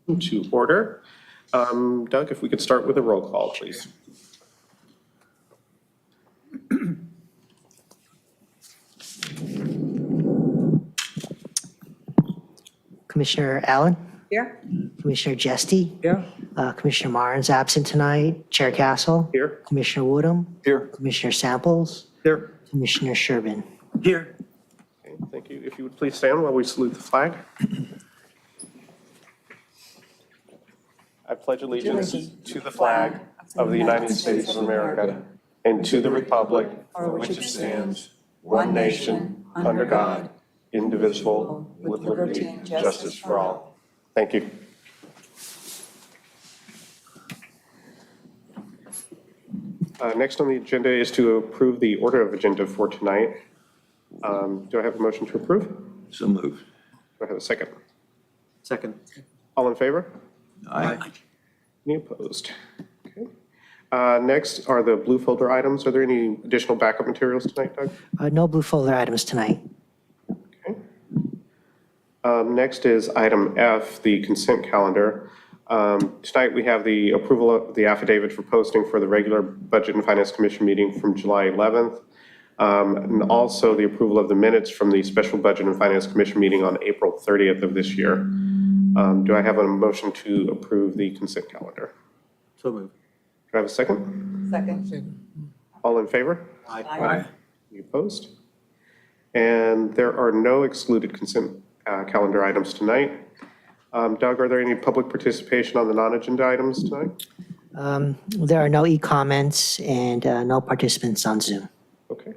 to order. Doug, if we could start with a roll call, please. Commissioner Allen, Here. Commissioner Jesty, Here. Commissioner Martin's absent tonight, Chair Castle, Here. Commissioner Woodham, Here. Commissioner Samples, Here. Commissioner Sherbin. Here. Okay, thank you. If you would please stand while we salute the flag. I pledge allegiance to the flag of the United States of America and to the republic for which it stands, one nation, under God, indivisible, with liberty and justice for all. Thank you. Next on the agenda is to approve the order of agenda for tonight. Do I have a motion to approve? So moved. Do I have a second? Second. All in favor? Aye. Any opposed? Okay. Next are the blue folder items. Are there any additional backup materials tonight, Doug? No blue folder items tonight. Okay. Next is item F, the consent calendar. Tonight we have the approval of the affidavit for posting for the regular Budget and Finance Commission meeting from July 11th. And also the approval of the minutes from the special Budget and Finance Commission meeting on April 30th of this year. Do I have a motion to approve the consent calendar? So moved. Do I have a second? Second. All in favor? Aye. Any opposed? And there are no excluded consent calendar items tonight. Doug, are there any public participation on the non-agenda items tonight? There are no e-comments and no participants on Zoom. Okay.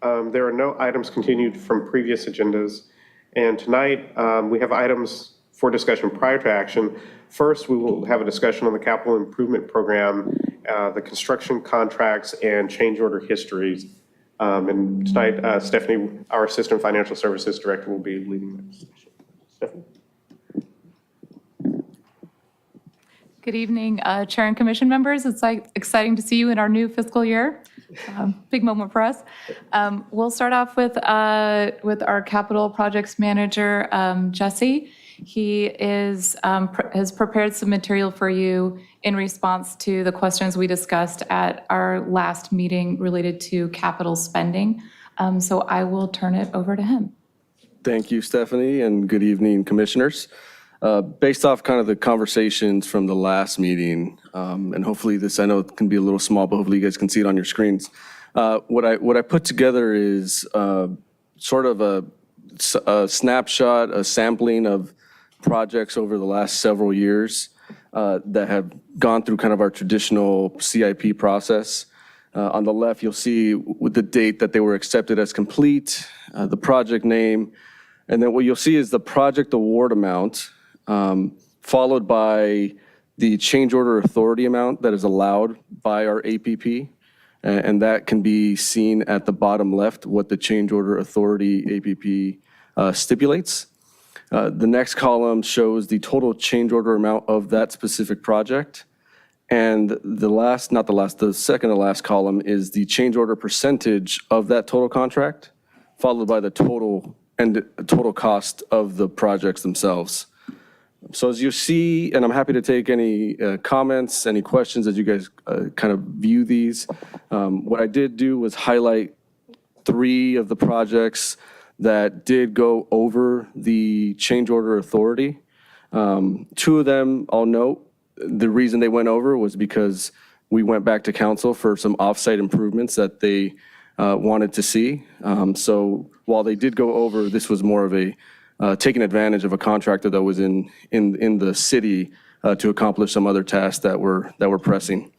There are no items continued from previous agendas. And tonight, we have items for discussion prior to action. First, we will have a discussion on the capital improvement program, the construction contracts, and change order histories. And tonight, Stephanie, our Assistant Financial Services Director, will be leading that discussion. Stephanie? Good evening, Chair and Commission members. It's exciting to see you in our new fiscal year. Big moment for us. We'll start off with our capital projects manager, Jesse. He has prepared some material for you in response to the questions we discussed at our last meeting related to capital spending. So I will turn it over to him. Thank you, Stephanie, and good evening, commissioners. Based off kind of the conversations from the last meeting, and hopefully this, I know it can be a little small, but hopefully you guys can see it on your screens. What I put together is sort of a snapshot, a sampling of projects over the last several years that have gone through kind of our traditional CIP process. On the left, you'll see with the date that they were accepted as complete, the project name, and then what you'll see is the project award amount, followed by the change order authority amount that is allowed by our APP. And that can be seen at the bottom left, what the change order authority APP stipulates. The next column shows the total change order amount of that specific project. And the second to last column is the change order percentage of that total contract, followed by the total cost of the projects themselves. So as you see, and I'm happy to take any comments, any questions as you guys kind of view these. What I did do was highlight 3 of the projects that did go over the change order authority. 2 of them, I'll note, the reason they went over was because we went back to council for some offsite improvements that they wanted to see. So while they did go over, this was more of a taking advantage of a contractor that was in the city to accomplish some other tasks that were pressing.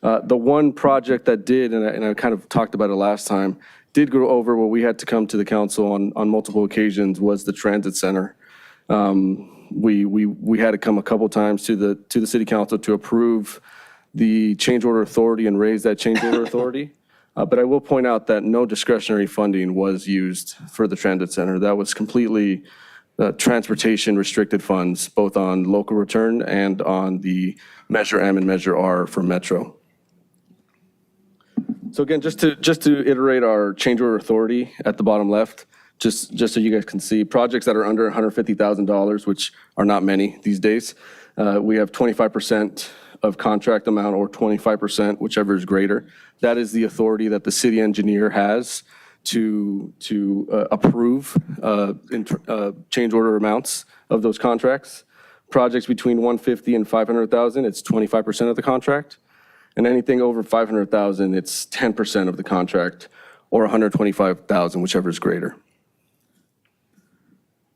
The one project that did, and I kind of talked about it last time, did go over where we had to come to the council on multiple occasions was the transit center. We had to come a couple times to the city council to approve the change order authority and raise that change order authority. But I will point out that no discretionary funding was used for the transit center. That was completely transportation restricted funds, both on local return and on the Measure M and Measure R for Metro. So again, just to iterate our change order authority at the bottom left, just so you guys can see, projects that are under $150,000, which are not many these days, we have 25% of contract amount or 25%, whichever is greater. That is the authority that the city engineer has to approve change order amounts of those contracts. Projects between 150 and 500,000, it's 25% of the contract. And anything over 500,000, it's 10% of the contract or 125,000, whichever is greater.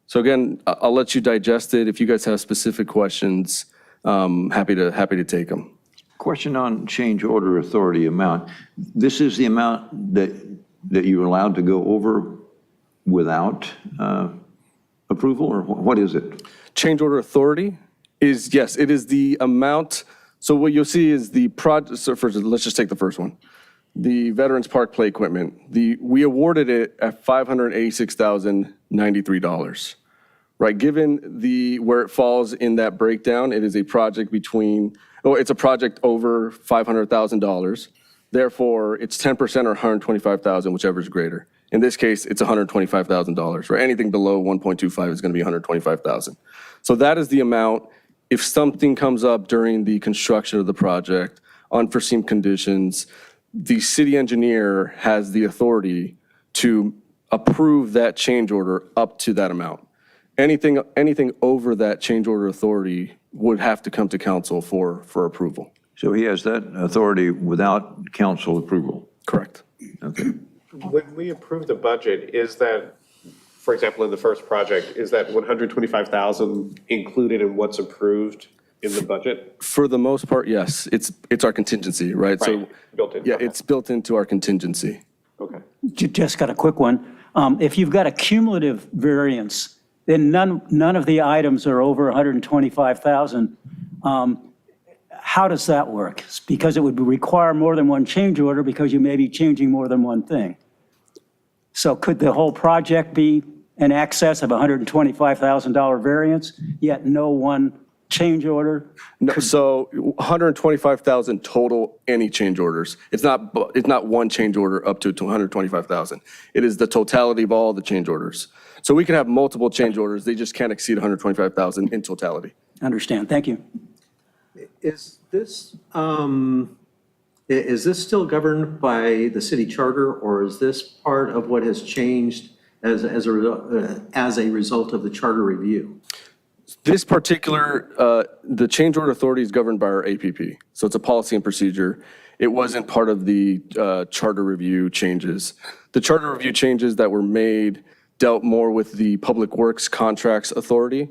So again, I'll let you digest it. If you guys have specific questions, happy to take them. Question on change order authority amount. This is the amount that you're allowed to go over without approval, or what is it? Change order authority is, yes, it is the amount. So what you'll see is the project, so first, let's just take the first one. The Veterans Park play equipment, we awarded it at $586,093, right? Given where it falls in that breakdown, it is a project it's a project over $500,000. Therefore, it's 10% or $125,000, whichever is greater. In this case, it's $125,000, right? Anything below 1.25 is going to be $125,000. So that is the amount. If something comes up during the construction of the project, unforeseen conditions, the city engineer has the authority to approve that change order up to that amount. Anything over that change order authority would have to come to council for approval. So he has that authority without council approval? Correct. Okay. When we approve the budget, is that, for example, in the first project, is that 125,000 included in what's approved in the budget? For the most part, yes. It's our contingency, right? So, Built in. yeah, Okay. it's built into our contingency. Okay. Just got a quick one. If you've got a cumulative variance, then none of the items are over 125,000. How does that work? It's because it would require more than one change order because you may be changing more than one thing. So could the whole project be in excess of $125,000 variance, yet no one change order? No, so 125,000 total, any change orders. It's not one change order up to 125,000. It is the totality of all the change orders. So we can have multiple change orders. They just can't exceed 125,000 in totality. Understand. Thank you. Is this still governed by the city charter, or is this part of what has changed as a result of the charter review? This particular, the change order authority is governed by our APP. So it's a policy and procedure. It wasn't part of the charter review changes. The charter review changes that were made dealt more with the Public Works Contracts Authority,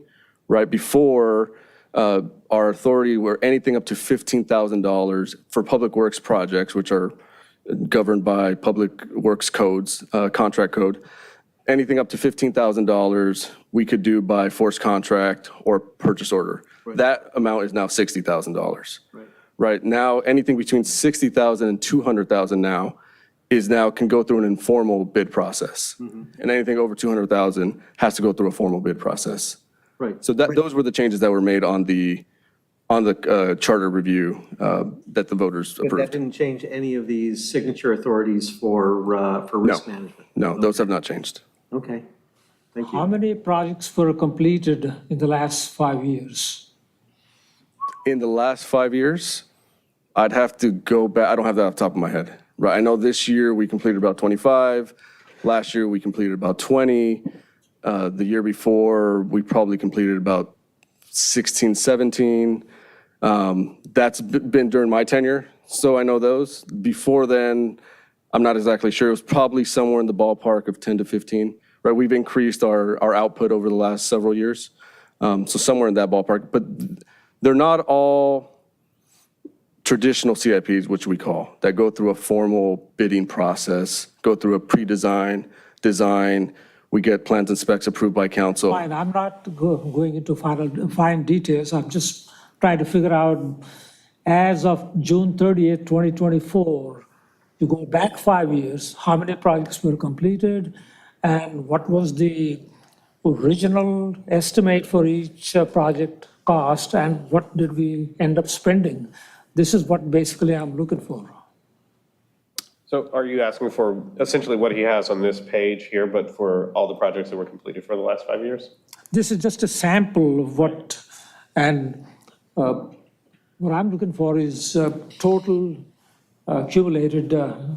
right? Before, our authority were anything up to $15,000 for public works projects, which are governed by Public Works codes, contract code. Anything up to $15,000 we could do by force contract or purchase order. Right. That amount is now $60,000. Right. Right now, anything between $60,000 and $200,000 can go through an informal bid process. And anything over $200,000 has to go through a formal bid process. Right. So those were the changes that were made on the charter review that the voters But that approved. didn't change any of these signature authorities for risk management? No, those have not changed. Okay, thank How you. many projects were completed in the last 5 years? In the last 5 years, I'd have to go back, I don't have that off the top of my head. Right, I know this year we completed about 25, last year we completed about 20, the year before we probably completed about 16, 17. That's been during my tenure, so I know those. Before then, I'm not exactly sure. It was probably somewhere in the ballpark of 10 to 15, right? We've increased our output over the last several years, so somewhere in that ballpark. But they're not all traditional CIPs, which we call, that go through a formal bidding process, go through a pre-design, design, we get plans and specs approved by council. Fine, I'm not going into fine details. I'm just trying to figure out, as of June 30th, 2024, you go back 5 years, how many projects were completed, and what was the original estimate for each project cost, and what did we end up spending? This is what basically I'm looking for. So are you asking for essentially what he has on this page here, but for all the projects that were completed for the last 5 years? This is just a sample of what, and what I'm looking for is total accumulated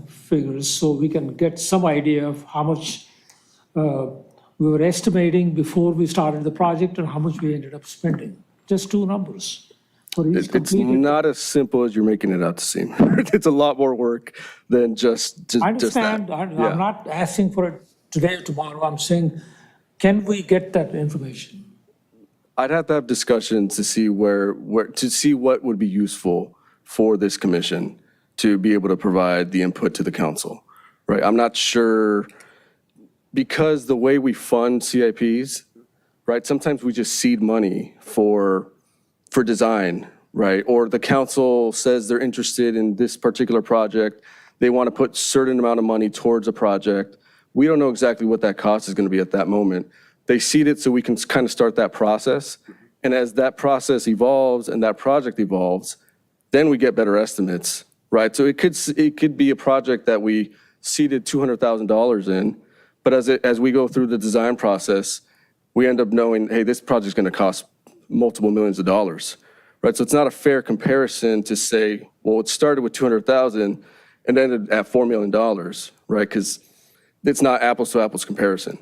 figures, so we can get some idea of how much we were estimating before we started the project and how much we ended up spending. Just two numbers for each It's completed. not as simple as you're making it out to seem. It's a lot more work than just that. I understand, I'm not asking for it today or tomorrow, I'm saying, can we get that information? I'd have to have discussions to see to see what would be useful for this commission to be able to provide the input to the council, right? I'm not sure, because the way we fund CIPs, right? Sometimes we just seed money for design, right? Or the council says they're interested in this particular project. They want to put certain amount of money towards a project. We don't know exactly what that cost is going to be at that moment. They seed it so we can kind of start that process. And as that process evolves and that project evolves, then we get better estimates, right? So it could be a project that we seeded $200,000 in, but as we go through the design process, we end up knowing, hey, this project's going to cost multiple millions of dollars, right? So it's not a fair comparison to say, well, it started with 200,000 and ended at $4 million, right? Because it's not apples to apples comparison.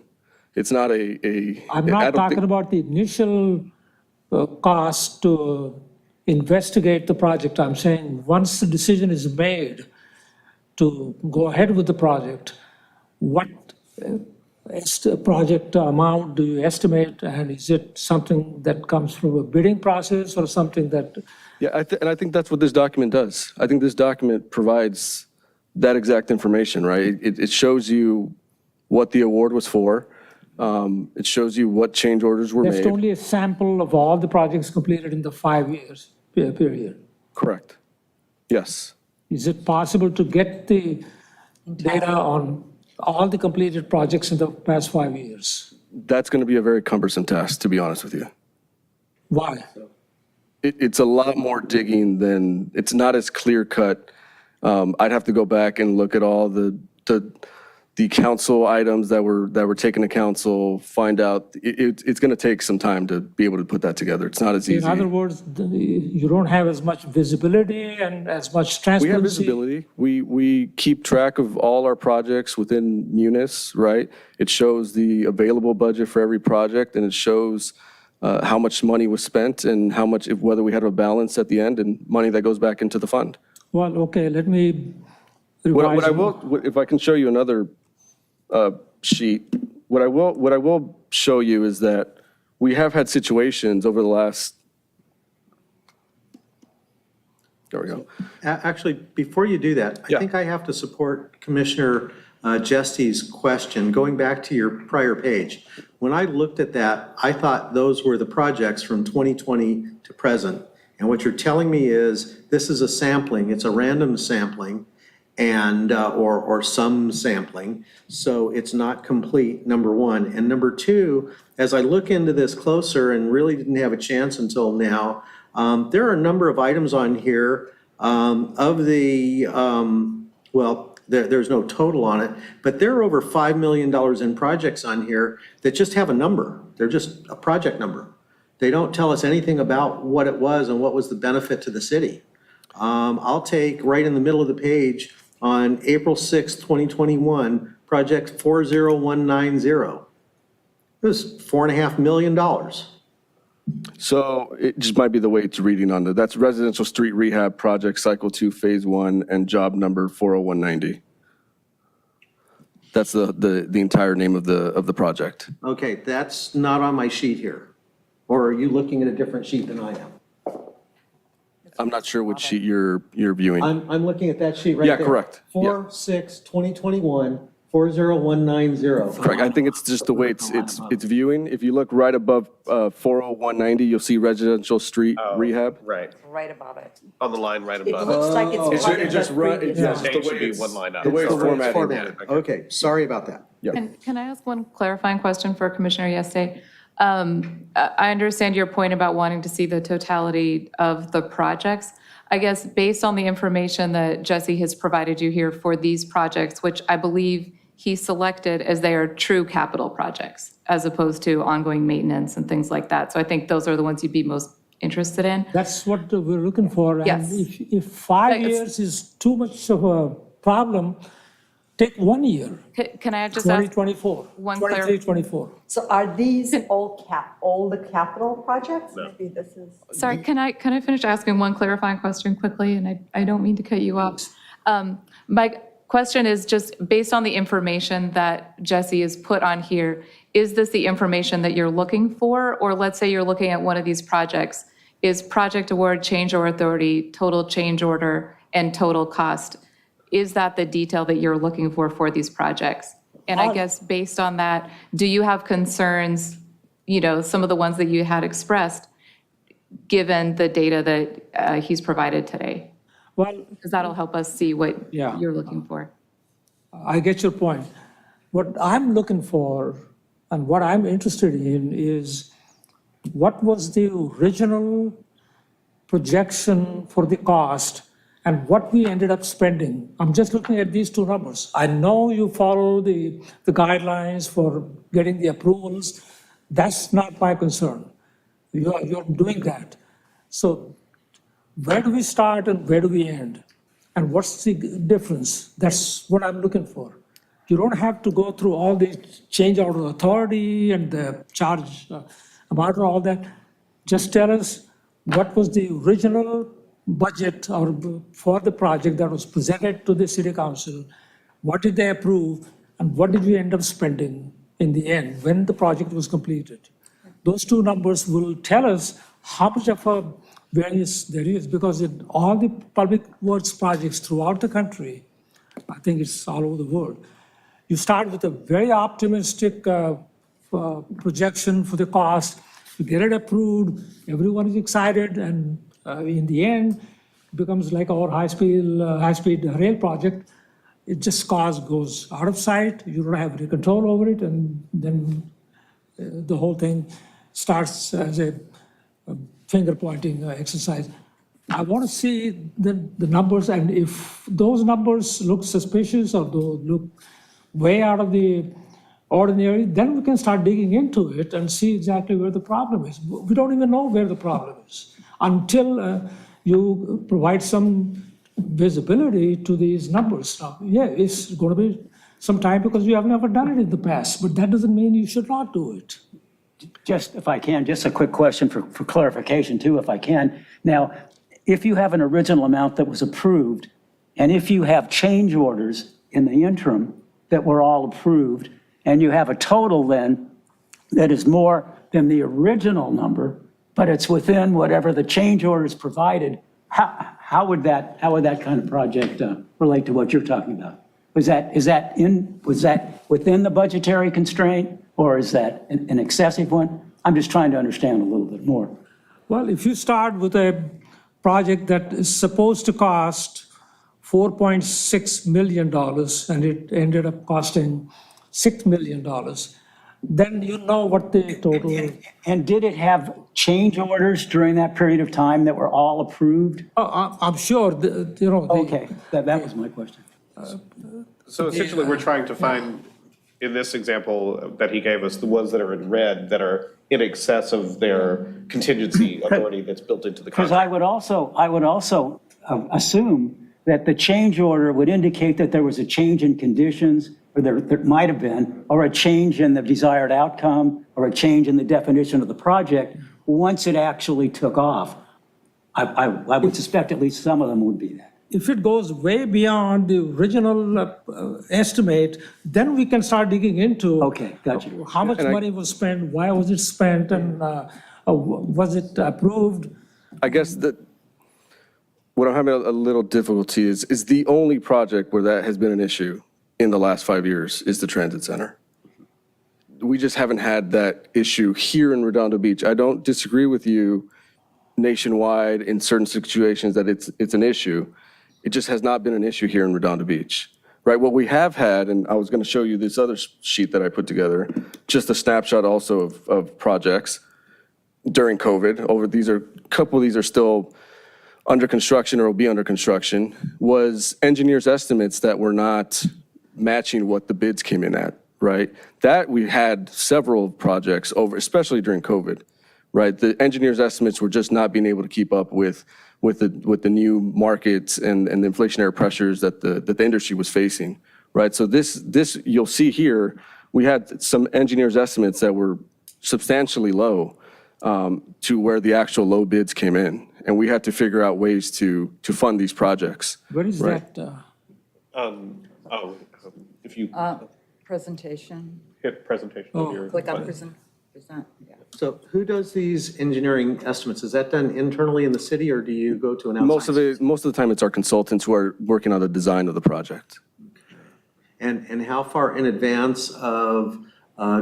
It's not I'm not talking about the initial cost to investigate the project. I'm saying, once the decision is made to go ahead with the project, what project amount do you estimate? And is it something that comes through a bidding process or something that? Yeah, and I think that's what this document does. I think this document provides that exact information, right? It shows you what the award was for. It shows you what change orders were That's made. only a sample of all the projects completed in the 5 years period. Correct. Yes. Is it possible to get the data on all the completed projects in the past 5 years? That's going to be a very cumbersome task, to be honest with you. Why? It's a lot more digging than, it's not as clear cut. I'd have to go back and look at all the council items that were taken to council, find out, it's going to take some time to be able to put that together. It's not as easy. In other words, you don't have as much visibility and as much transparency? We have visibility. We keep track of all our projects within Munis, right? It shows the available budget for every project, and it shows how much money was spent and how much, whether we had a balance at the end and money that goes back into the fund. Well, okay, let me What revise. I will, if I can show you another sheet, what I will show you is that we have had situations over the last, there we go. Actually, before you do that, I Yeah. think I have to support Commissioner Jesty's question. Going back to your prior page, when I looked at that, I thought those were the projects from 2020 to present. And what you're telling me is this is a sampling, it's a random sampling, and or some sampling, so it's not complete, number one. And number two, as I look into this closer and really didn't have a chance until now, there are a number of items on here of the, well, there's no total on it, but there are over $5 million in projects on here that just have a number. They're just a project number. They don't tell us anything about what it was and what was the benefit to the city. I'll take right in the middle of the page on April 6, 2021, project 40190. It was $4.5 million. So it just might be the way it's reading on the, that's residential street rehab project cycle 2 phase 1 and job number 40190. That's the entire name of the project. Okay, that's not on my sheet here. Or are you looking at a different sheet than I am? I'm not sure which sheet you're viewing. I'm looking at that sheet right Yeah, there. correct. Yeah. 4/6/2021, 40190. Correct. I think it's just the way it's viewing. If you look right above 40190, you'll see residential street rehab. Right, right above it. on the line right It above. looks like it's part of just the run- previous. it's just Change should be one line up. The way it's formatted. Formatted. Okay, sorry about that. And can I ask one clarifying question for Commissioner Yeste? I understand your point about wanting to see the totality of the projects. I guess based on the information that Jesse has provided you here for these projects, which I believe he selected as they are true capital projects, as opposed to ongoing maintenance and things like that. So I think those are the ones you'd be most interested in. That's what we're looking for. Yes. And if 5 It's- years is too much of a problem, take 1 year, Can I just ask 2024, one 23, 24. So are these all the capital projects? Maybe this is. Sorry, can I finish asking one clarifying question quickly? And I don't mean to cut you off. My question is just based on the information that Jesse has put on here, is this the information that you're looking for? Or let's say you're looking at one of these projects, is project award, change order authority, total change order, and total cost? Is that the detail that you're looking for these projects? And I guess based on that, do you have concerns, some of the ones that you had expressed, given the data that he's provided today? Well, Because that'll help us see what Yeah. you're looking for. I get your point. What I'm looking for and what I'm interested in is what was the original projection for the cost and what we ended up spending. I'm just looking at these two numbers. I know you follow the guidelines for getting the approvals. That's not my concern. You're doing that. So where do we start and where do we end? And what's the difference? That's what I'm looking for. You don't have to go through all the change order authority and the charge amount and all that. Just tell us what was the original budget for the project that was presented to the city council, what did they approve, and what did we end up spending in the end when the project was completed. Those two numbers will tell us how much of a variance there is, because in all the public works projects throughout the country, I think it's all over the world, you start with a very optimistic projection for the cost, you get it approved, everyone is excited, and in the end, it becomes like our high-speed rail project. It just cost goes out of sight, you don't have any control over it, and then the whole thing starts as a finger-pointing exercise. I want to see the numbers, and if those numbers look suspicious or look way out of the ordinary, then we can start digging into it and see exactly where the problem is. We don't even know where the problem is until you provide some visibility to these numbers. Now, yeah, it's going to be some time because you have never done it in the past, but that doesn't mean you should not do it. Just, if I can, just a quick question for clarification too, if I can. Now, if you have an original amount that was approved, and if you have change orders in the interim that were all approved, and you have a total then that is more than the original number, but it's within whatever the change orders provided, how would that kind of project relate to what you're talking about? Was that within the budgetary constraint, or is that an excessive one? I'm just trying to understand a little bit more. Well, if you start with a project that is supposed to cost $4.6 million and it ended up costing $6 million, then you know what the total. And did it have change orders during that period of time that were all approved? I'm sure, Okay, that was my question. So essentially, we're trying to find, in this example that he gave us, the ones that are in red that are in excess of their contingency authority that's built into the Because contract. I would also assume that the change order would indicate that there was a change in conditions, or there might have been, or a change in the desired outcome, or a change in the definition of the project once it actually took off. I would suspect at least some of them would be that. If it goes way beyond the original estimate, then we can start digging into. Okay, gotcha. How much money was spent, why was it spent, and was it approved? I guess that what I'm having a little difficulty is the only project where that has been an issue in the last 5 years is the transit center. We just haven't had that issue here in Redondo Beach. I don't disagree with you nationwide in certain situations that it's an issue. It just has not been an issue here in Redondo Beach, right? What we have had, and I was going to show you this other sheet that I put together, just a snapshot also of projects during COVID. A couple of these are still under construction or will be under construction was engineers' estimates that were not matching what the bids came in at, right? That we had several projects over, especially during COVID, right? The engineers' estimates were just not being able to keep up with the new markets and the inflationary pressures that the industry was facing, right? So this you'll see here, we had some engineers' estimates that were substantially low to where the actual low bids came in. And we had to figure out ways to fund these projects. Where is Right. that? If you Presentation, hit presentation on your. click on button. present, yeah. So who does these engineering estimates? Is that done internally in the city, or do you go to an outside? Most of the time, it's our consultants who are working on the design of the project. And how far in advance of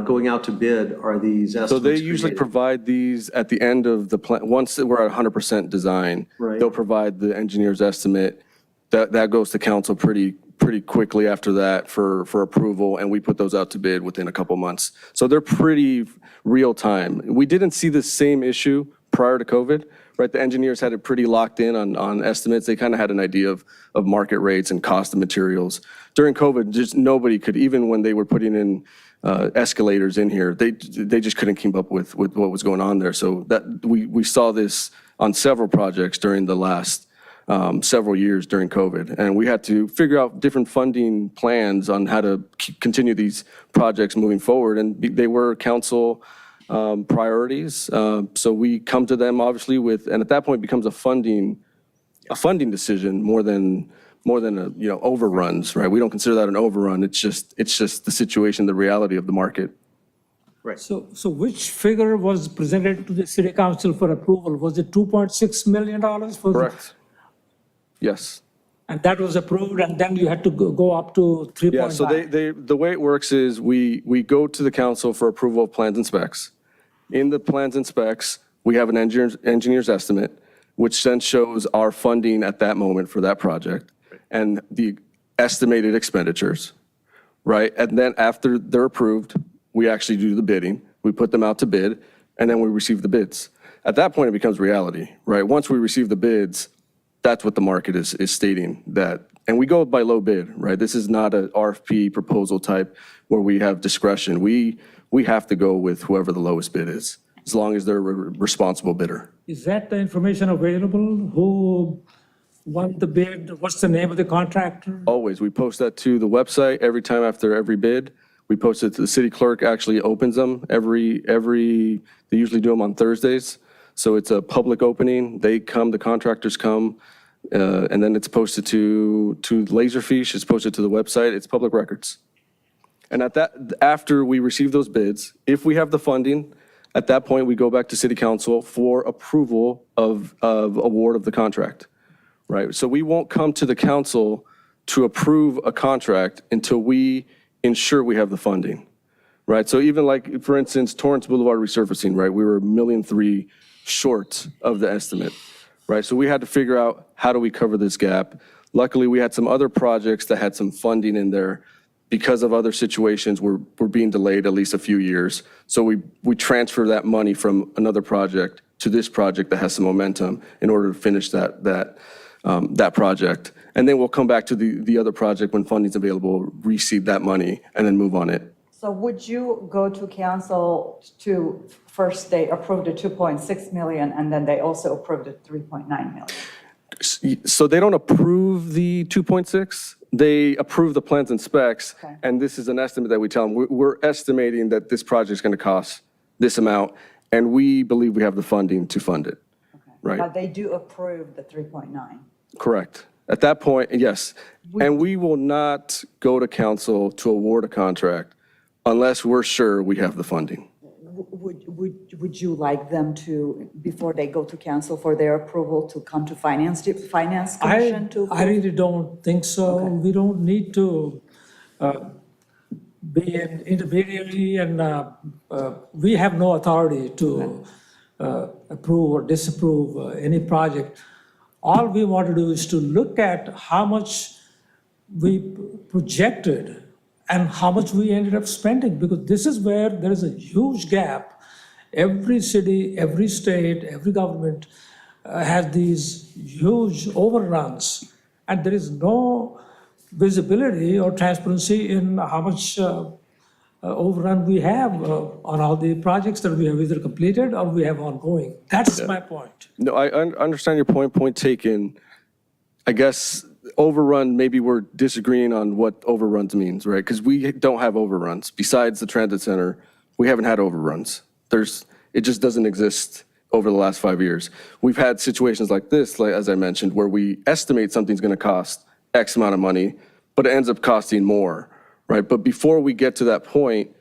going out to bid are these estimates So they usually created? provide these at the end of the plan, once we're at 100% design. Right. They'll provide the engineer's estimate. That goes to council pretty quickly after that for approval, and we put those out to bid within a couple months. So they're pretty real time. We didn't see the same issue prior to COVID, right? The engineers had it pretty locked in on estimates. They kind of had an idea of market rates and cost of materials. During COVID, just nobody could, even when they were putting in escalators in here, they just couldn't keep up with what was going on there. So that we saw this on several projects during the last several years during COVID. And we had to figure out different funding plans on how to continue these projects moving forward. And they were council priorities. So we come to them obviously with, and at that point becomes a funding decision more than overruns, right? We don't consider that an overrun. It's just the situation, the reality of the market. So which figure was presented to the city council for approval? Was it $2.6 million? Correct. Yes. And that was approved, and then you had to go up to 3.9? Yeah, so the way it works is we go to the council for approval of plans and specs. In the plans and specs, we have an engineer's estimate, which then shows our funding at that moment for that project and the estimated expenditures, right? And then after they're approved, we actually do the bidding. We put them out to bid, and then we receive the bids. At that point, it becomes reality, right? Once we receive the bids, that's what the market is stating that, and we go by low bid, right? This is not an RFP proposal type where we have discretion. We have to go with whoever the lowest bid is, as long as they're a responsible bidder. Is that the information available? Who won the bid? What's the name of the contractor? Always, we post that to the website every time after every bid. We post it to the city clerk, actually opens them they usually do them on Thursdays. So it's a public opening. They come, the contractors come, and then it's posted to Laserfish. It's posted to the website. It's public records. And after we receive those bids, if we have the funding, at that point, we go back to city council for approval of award of the contract, right? So we won't come to the council to approve a contract until we ensure we have the funding, right? So even like, for instance, Torrance Boulevard resurfacing, right? We were $1.3 million short of the estimate, right? So we had to figure out, how do we cover this gap? Luckily, we had some other projects that had some funding in there. Because of other situations, we're being delayed at least a few years. So we transfer that money from another project to this project that has some momentum in order to finish that project. And then we'll come back to the other project when funding's available, receive that money, and then move on it. So would you go to council to, first they approved the 2.6 million, and then they also approved the 3.9 million? So they don't approve the 2.6. They approve the plans and specs, Okay. and this is an estimate that we tell them. We're estimating that this project's going to cost this amount, and we believe we have the funding to fund it. Okay. Right. But they do approve the 3.9? Correct. At that point, yes. And we will not go to council to award a contract unless we're sure we have the funding. Would you like them to, before they go to council for their approval, to come to finance commission to? I really don't think so. Okay. We don't need to be an intermediary, and we have no authority to approve or disapprove any project. All we want to do is to look at how much we projected and how much we ended up spending, because this is where there is a huge gap. Every city, every state, every government has these huge overruns, and there is no visibility or transparency in how much overrun we have on all the projects that we have either completed or we have ongoing. That's my point. No, I understand your point taken. I guess overrun, maybe we're disagreeing on what overruns means, right? Because we don't have overruns. Besides the transit center, we haven't had overruns. It just doesn't exist over the last 5 years. We've had situations like this, like as I mentioned, where we estimate something's going to cost X amount of money, but it ends up costing more, right? But before we get to that point,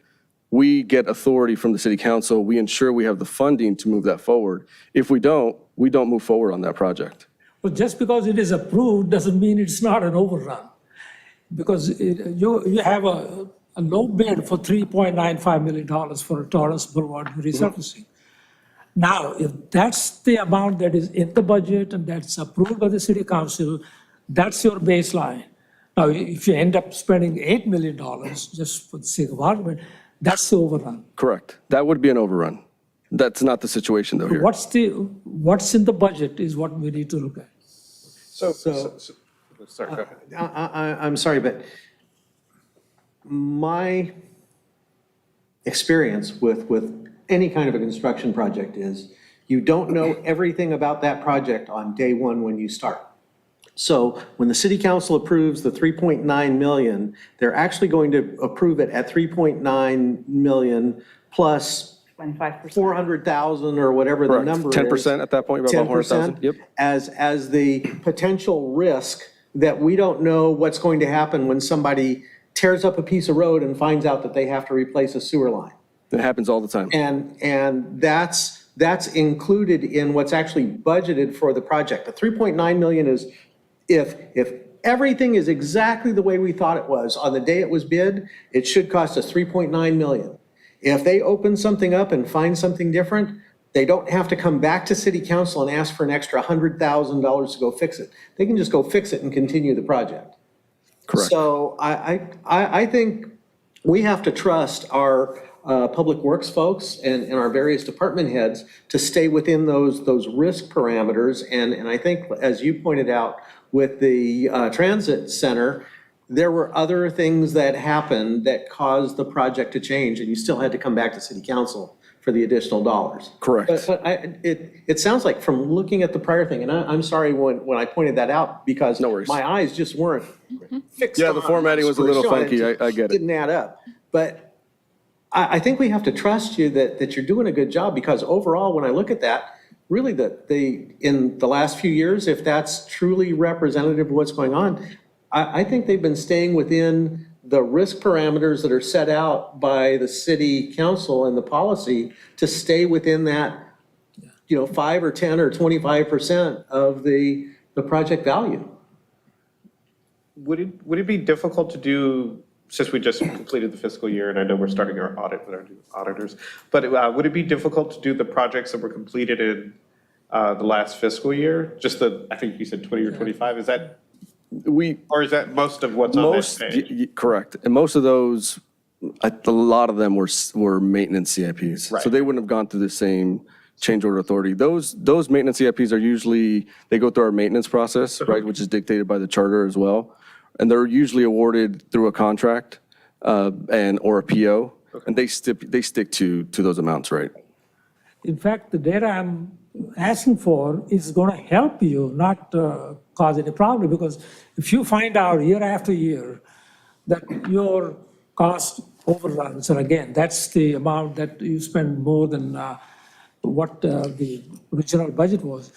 we get authority from the city council. We ensure we have the funding to move that forward. If we don't move forward on that project. But just because it is approved doesn't mean it's not an overrun. Because you have a low bid for $3.95 million for a Torrance Boulevard resurfacing. Now, if that's the amount that is in the budget and that's approved by the city council, that's your baseline. Now, if you end up spending $8 million, just for the sake of argument, that's the overrun. Correct. That would be an overrun. That's not the situation though here. What's in the budget is what we need to look at. Sorry, go ahead. I'm sorry, but my experience with any kind of a construction project is you don't know everything about that project on day one when you start. So when the city council approves the 3.9 million, they're actually going to approve it at 3.9 million plus 25%. 400,000 or whatever the Correct. number is. 10% at that point, about 100,000. 10%, Yep. as the potential risk that we don't know what's going to happen when somebody tears up a piece of road and finds out that they have to replace a sewer line. It happens all the time. And that's included in what's actually budgeted for the project. The 3.9 million is if everything is exactly the way we thought it was on the day it was bid, it should cost us 3.9 million. If they open something up and find something different, they don't have to come back to city council and ask for an extra $100,000 to go fix it. They can just go fix it and continue the project. Correct. So I think we have to trust our public works folks and our various department heads to stay within those risk parameters. And I think, as you pointed out with the transit center, there were other things that happened that caused the project to change, and you still had to come back to city council for the additional dollars. Correct. But it sounds like from looking at the prior thing, and I'm sorry when I pointed that out because No worries. my eyes just weren't fixed Yeah, the on formatting was a little Sean. funky. I get it. Didn't add up. But I think we have to trust you that you're doing a good job, because overall, when I look at that, really in the last few years, if that's truly representative of what's going on, I think they've been staying within the risk parameters that are set out by the city council and the policy to stay within that, 5 or 10 or 25% of the project value. Would it be difficult to do, since we just completed the fiscal year, and I know we're starting our audit with our new auditors, but would it be difficult to do the projects that were completed in the last fiscal year? Just I think you said 20 or 25, is that, or is that most of what's on that page? Correct. And most of those, a lot of them were maintenance CIPs. Right. So they wouldn't have gone through the same change order authority. Those maintenance CIPs are usually, they go through our maintenance process, right, which is dictated by the charter as well. And they're usually awarded through a contract or a PO, and they stick to those amounts, right? In fact, the data I'm asking for is going to help you, not cause any problem, because if you find out year after year that your cost overruns, and again, that's the amount that you spend more than what the original budget was.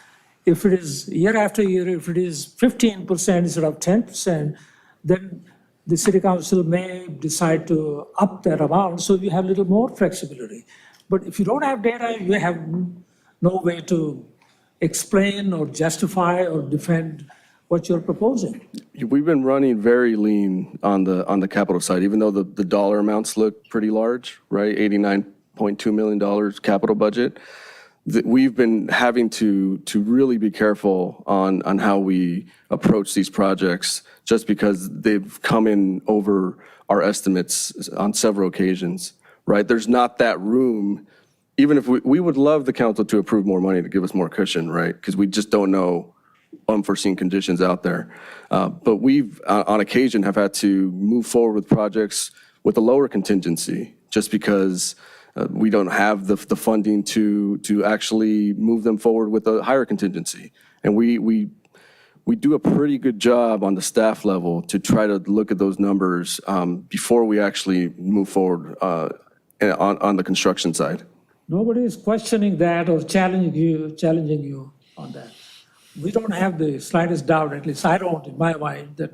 If it is year after year, if it is 15% instead of 10%, then the city council may decide to up that amount, so you have a little more flexibility. But if you don't have data, you have no way to explain or justify or defend what you're proposing. We've been running very lean on the capital side, even though the dollar amounts look pretty large, right? $89.2 million capital budget. We've been having to really be careful on how we approach these projects, just because they've come in over our estimates on several occasions, right? There's not that room even if we would love the council to approve more money to give us more cushion, right? Because we just don't know unforeseen conditions out there. But we've, on occasion, have had to move forward with projects with a lower contingency just because we don't have the funding to actually move them forward with a higher contingency. And we do a pretty good job on the staff level to try to look at those numbers before we actually move forward on the construction side. Nobody is questioning that or challenging you on that. We don't have the slightest doubt, at least I don't in my mind, that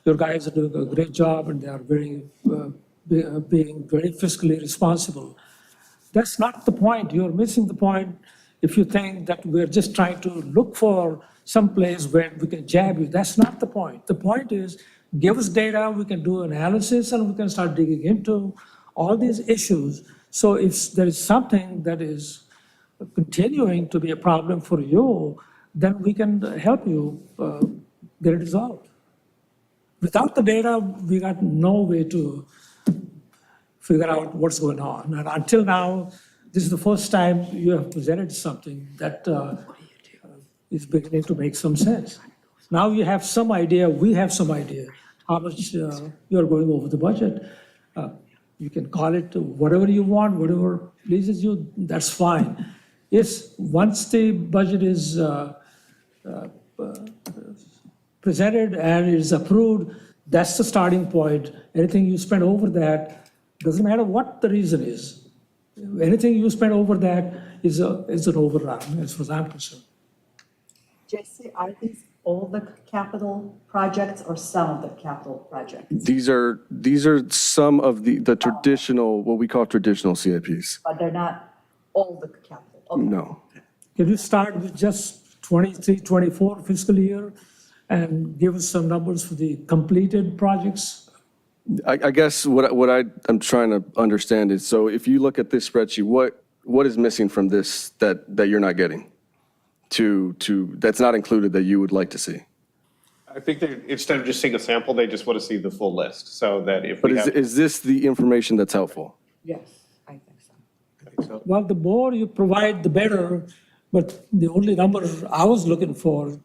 your guys are doing a great job and they are being very fiscally responsible. That's not the point. You're missing the point if you think that we're just trying to look for some place where we can jab you. That's not the point. The point is, give us data, we can do analysis, and we can start digging into all these issues. So if there is something that is continuing to be a problem for you, then we can help you get it resolved. Without the data, we got no way to figure out what's going on. And until now, this is the first time you have presented something that is beginning to make some sense. Now you have some idea, we have some idea how much you're going over the budget. You can call it whatever you want, whatever pleases you, that's fine. Yes, once the budget is presented and is approved, that's the starting point. Anything you spend over that, doesn't matter what the reason is. Anything you spend over that is an overrun, as far as I'm concerned. Jesse, are these all the capital projects or some of the capital projects? These are some of the traditional, what we call traditional CIPs. But they're not all the capital? Okay. No. Can you start with just 23, 24 fiscal year and give us some numbers for the completed projects? I guess what I'm trying to understand is, so if you look at this spreadsheet, what is missing from this that you're not getting that's not included that you would like to see? I think that instead of just seeing a sample, they just want to see the full list, so that if But we have. is this the information that's helpful? Yes, I think so. Well, the more you provide, the better, but the only number I was looking for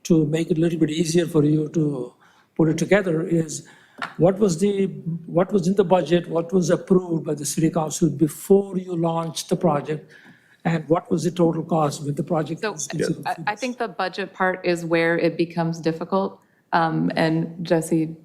to make it a little bit easier for you to put it together is what was in the budget, what was approved by the city council before you launched the project, and what was the total cost with the project? So was considered I think the budget part is where it becomes difficult. And Jesse,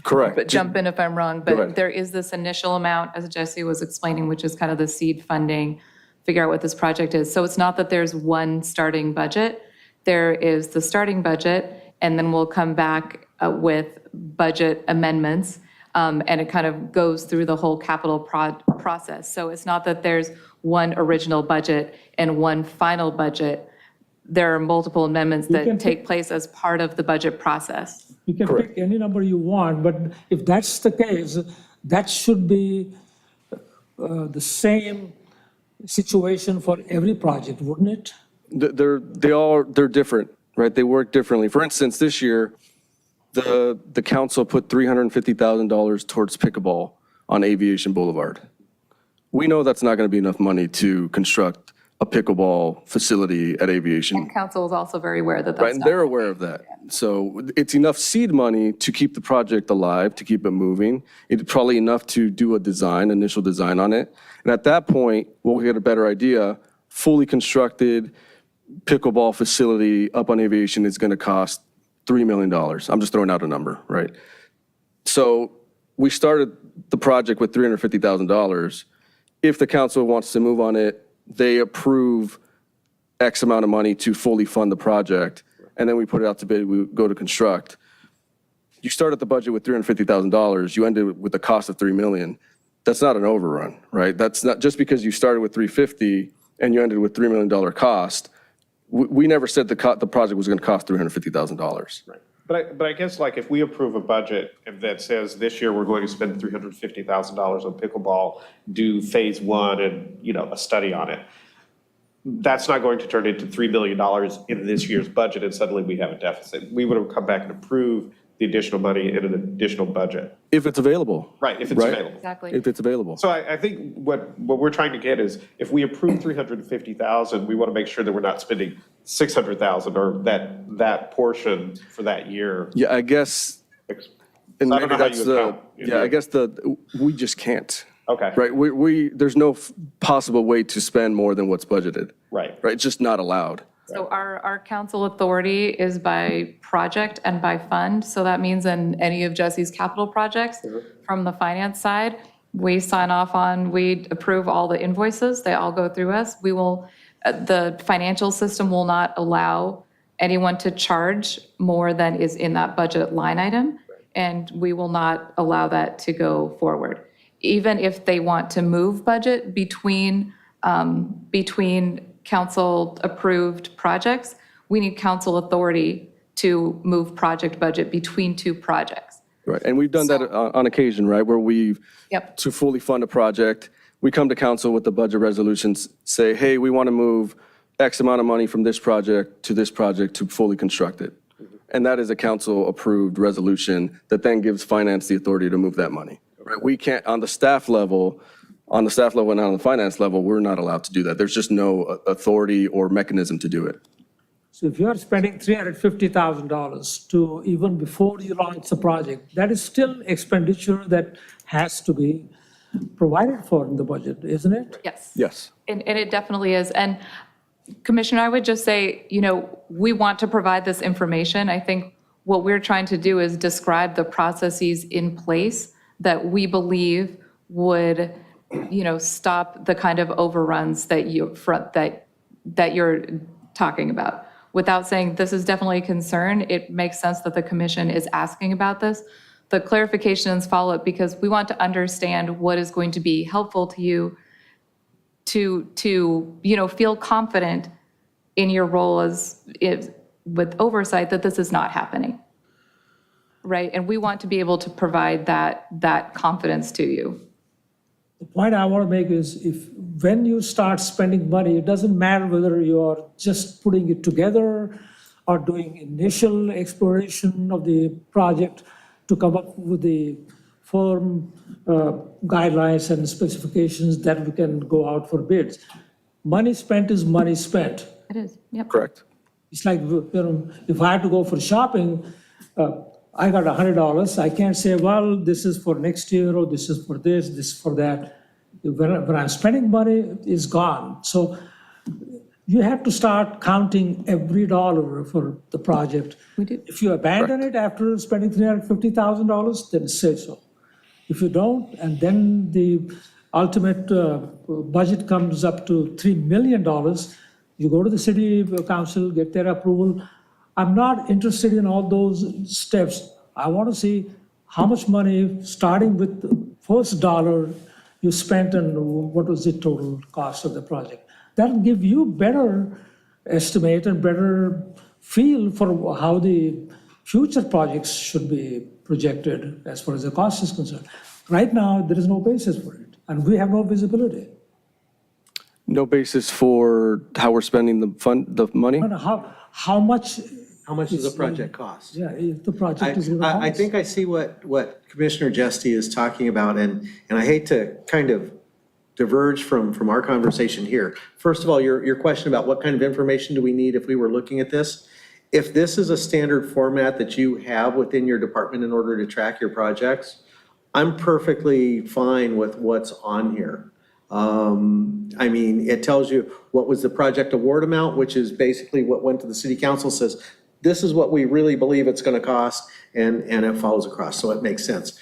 Correct. but jump in if I'm wrong, Go ahead. but there is this initial amount, as Jesse was explaining, which is kind of the seed funding, figure out what this project is. So it's not that there's one starting budget. There is the starting budget, and then we'll come back with budget amendments, and it kind of goes through the whole capital process. So it's not that there's one original budget and one final budget. There are multiple amendments can that take place as part of the budget process. You can pick any number you want, but if that's the case, that should be the same situation for every project, wouldn't it? They're different, right? They work differently. For instance, this year, the council put $350,000 towards pickleball on Aviation Boulevard. We know that's not going to be enough money to construct a pickleball facility at Aviation. Council is also very aware that Right, that's and not. they're aware of that. So it's enough seed money to keep the project alive, to keep it moving. It's probably enough to do a initial design on it. And at that point, we'll get a better idea. Fully constructed pickleball facility up on Aviation is going to cost $3 million. I'm just throwing out a number, right? So we started the project with $350,000. If the council wants to move on it, they approve X amount of money to fully fund the project, and then we put it out to bid, we go to construct. You started the budget with $350,000, you ended with a cost of $3 million. That's not an overrun, right? That's not, just because you started with $350 and you ended with $3 million cost, we never said the project was going to cost $350,000. Right. But I guess like if we approve a budget that says this year we're going to spend $350,000 on pickleball, do phase one and, a study on it, that's not going to turn into $3 billion in this year's budget and suddenly we have a deficit. We would have come back and approved the additional money in an additional budget. If it's available. Right, if it's Right. available. Exactly. If it's available. So I think what we're trying to get is, if we approve 350,000, we want to make sure that we're not spending 600,000 or that portion for that year. Yeah, I guess, and So I don't maybe know how that's you the, account in yeah, I your- guess we just can't. Okay. Right, there's no possible way to spend more than what's budgeted. Right. Right, it's just not allowed. So our council authority is by project and by fund. So that means in any of Jesse's capital projects, from the finance side, we sign off on, we approve all the invoices, they all go through us. We will, the financial system will not allow anyone to charge more than is in that budget line item, and we will not allow that to go forward. Even if they want to move budget between council-approved projects, we need council authority to move project budget between two projects. Right, and we've done that on occasion, right, where we've, Yep. to fully fund a project, we come to council with the budget resolutions, say, hey, we want to move X amount of money from this project to fully construct it. And that is a council-approved resolution that then gives finance the authority to move that money. Right, we can't, on the staff level and not on the finance level, we're not allowed to do that. There's just no authority or mechanism to do it. So if you are spending $350,000 to even before you launch the project, that is still expenditure that has to be provided for in the budget, isn't it? Yes. Yes. And it definitely is. And Commissioner, I would just say, we want to provide this information. I think what we're trying to do is describe the processes in place that we believe would, stop the kind of overruns that you're talking about. Without saying this is definitely a concern, it makes sense that the commission is asking about this. The clarifications follow up because we want to understand what is going to be helpful to you to feel confident in your role with oversight that this is not happening. Right? And we want to be able to provide that confidence to you. The point I want to make is when you start spending money, it doesn't matter whether you are just putting it together or doing initial exploration of the project to come up with the firm guidelines and specifications that we can go out for bids. Money spent is money spent. It is, yep. Correct. It's like, if I had to go for shopping, I got $100. I can't say, well, this is for next year, or this is for this is for that. When I'm spending money, it's gone. So you have to start counting every dollar for the project. We do. If you abandon it after spending $350,000, then say so. If you don't, and then the ultimate budget comes up to $3 million, you go to the city council, get their approval. I'm not interested in all those steps. I want to see how much money, starting with the first dollar you spent and what was the total cost of the project. That'll give you better estimate and better feel for how the future projects should be projected as far as the cost is concerned. Right now, there is no basis for it, and we have no visibility. No basis for how we're spending the money? I don't know how much. How much does the project cost? Yeah, if the project is going to I cost. think I see what Commissioner Jesty is talking about, and I hate to kind of diverge from our conversation here. First of all, your question about what kind of information do we need if we were looking at this? If this is a standard format that you have within your department in order to track your projects, I'm perfectly fine with what's on here. I mean, it tells you what was the project award amount, which is basically what went to the city council, says, this is what we really believe it's going to cost, and it follows across, so it makes sense.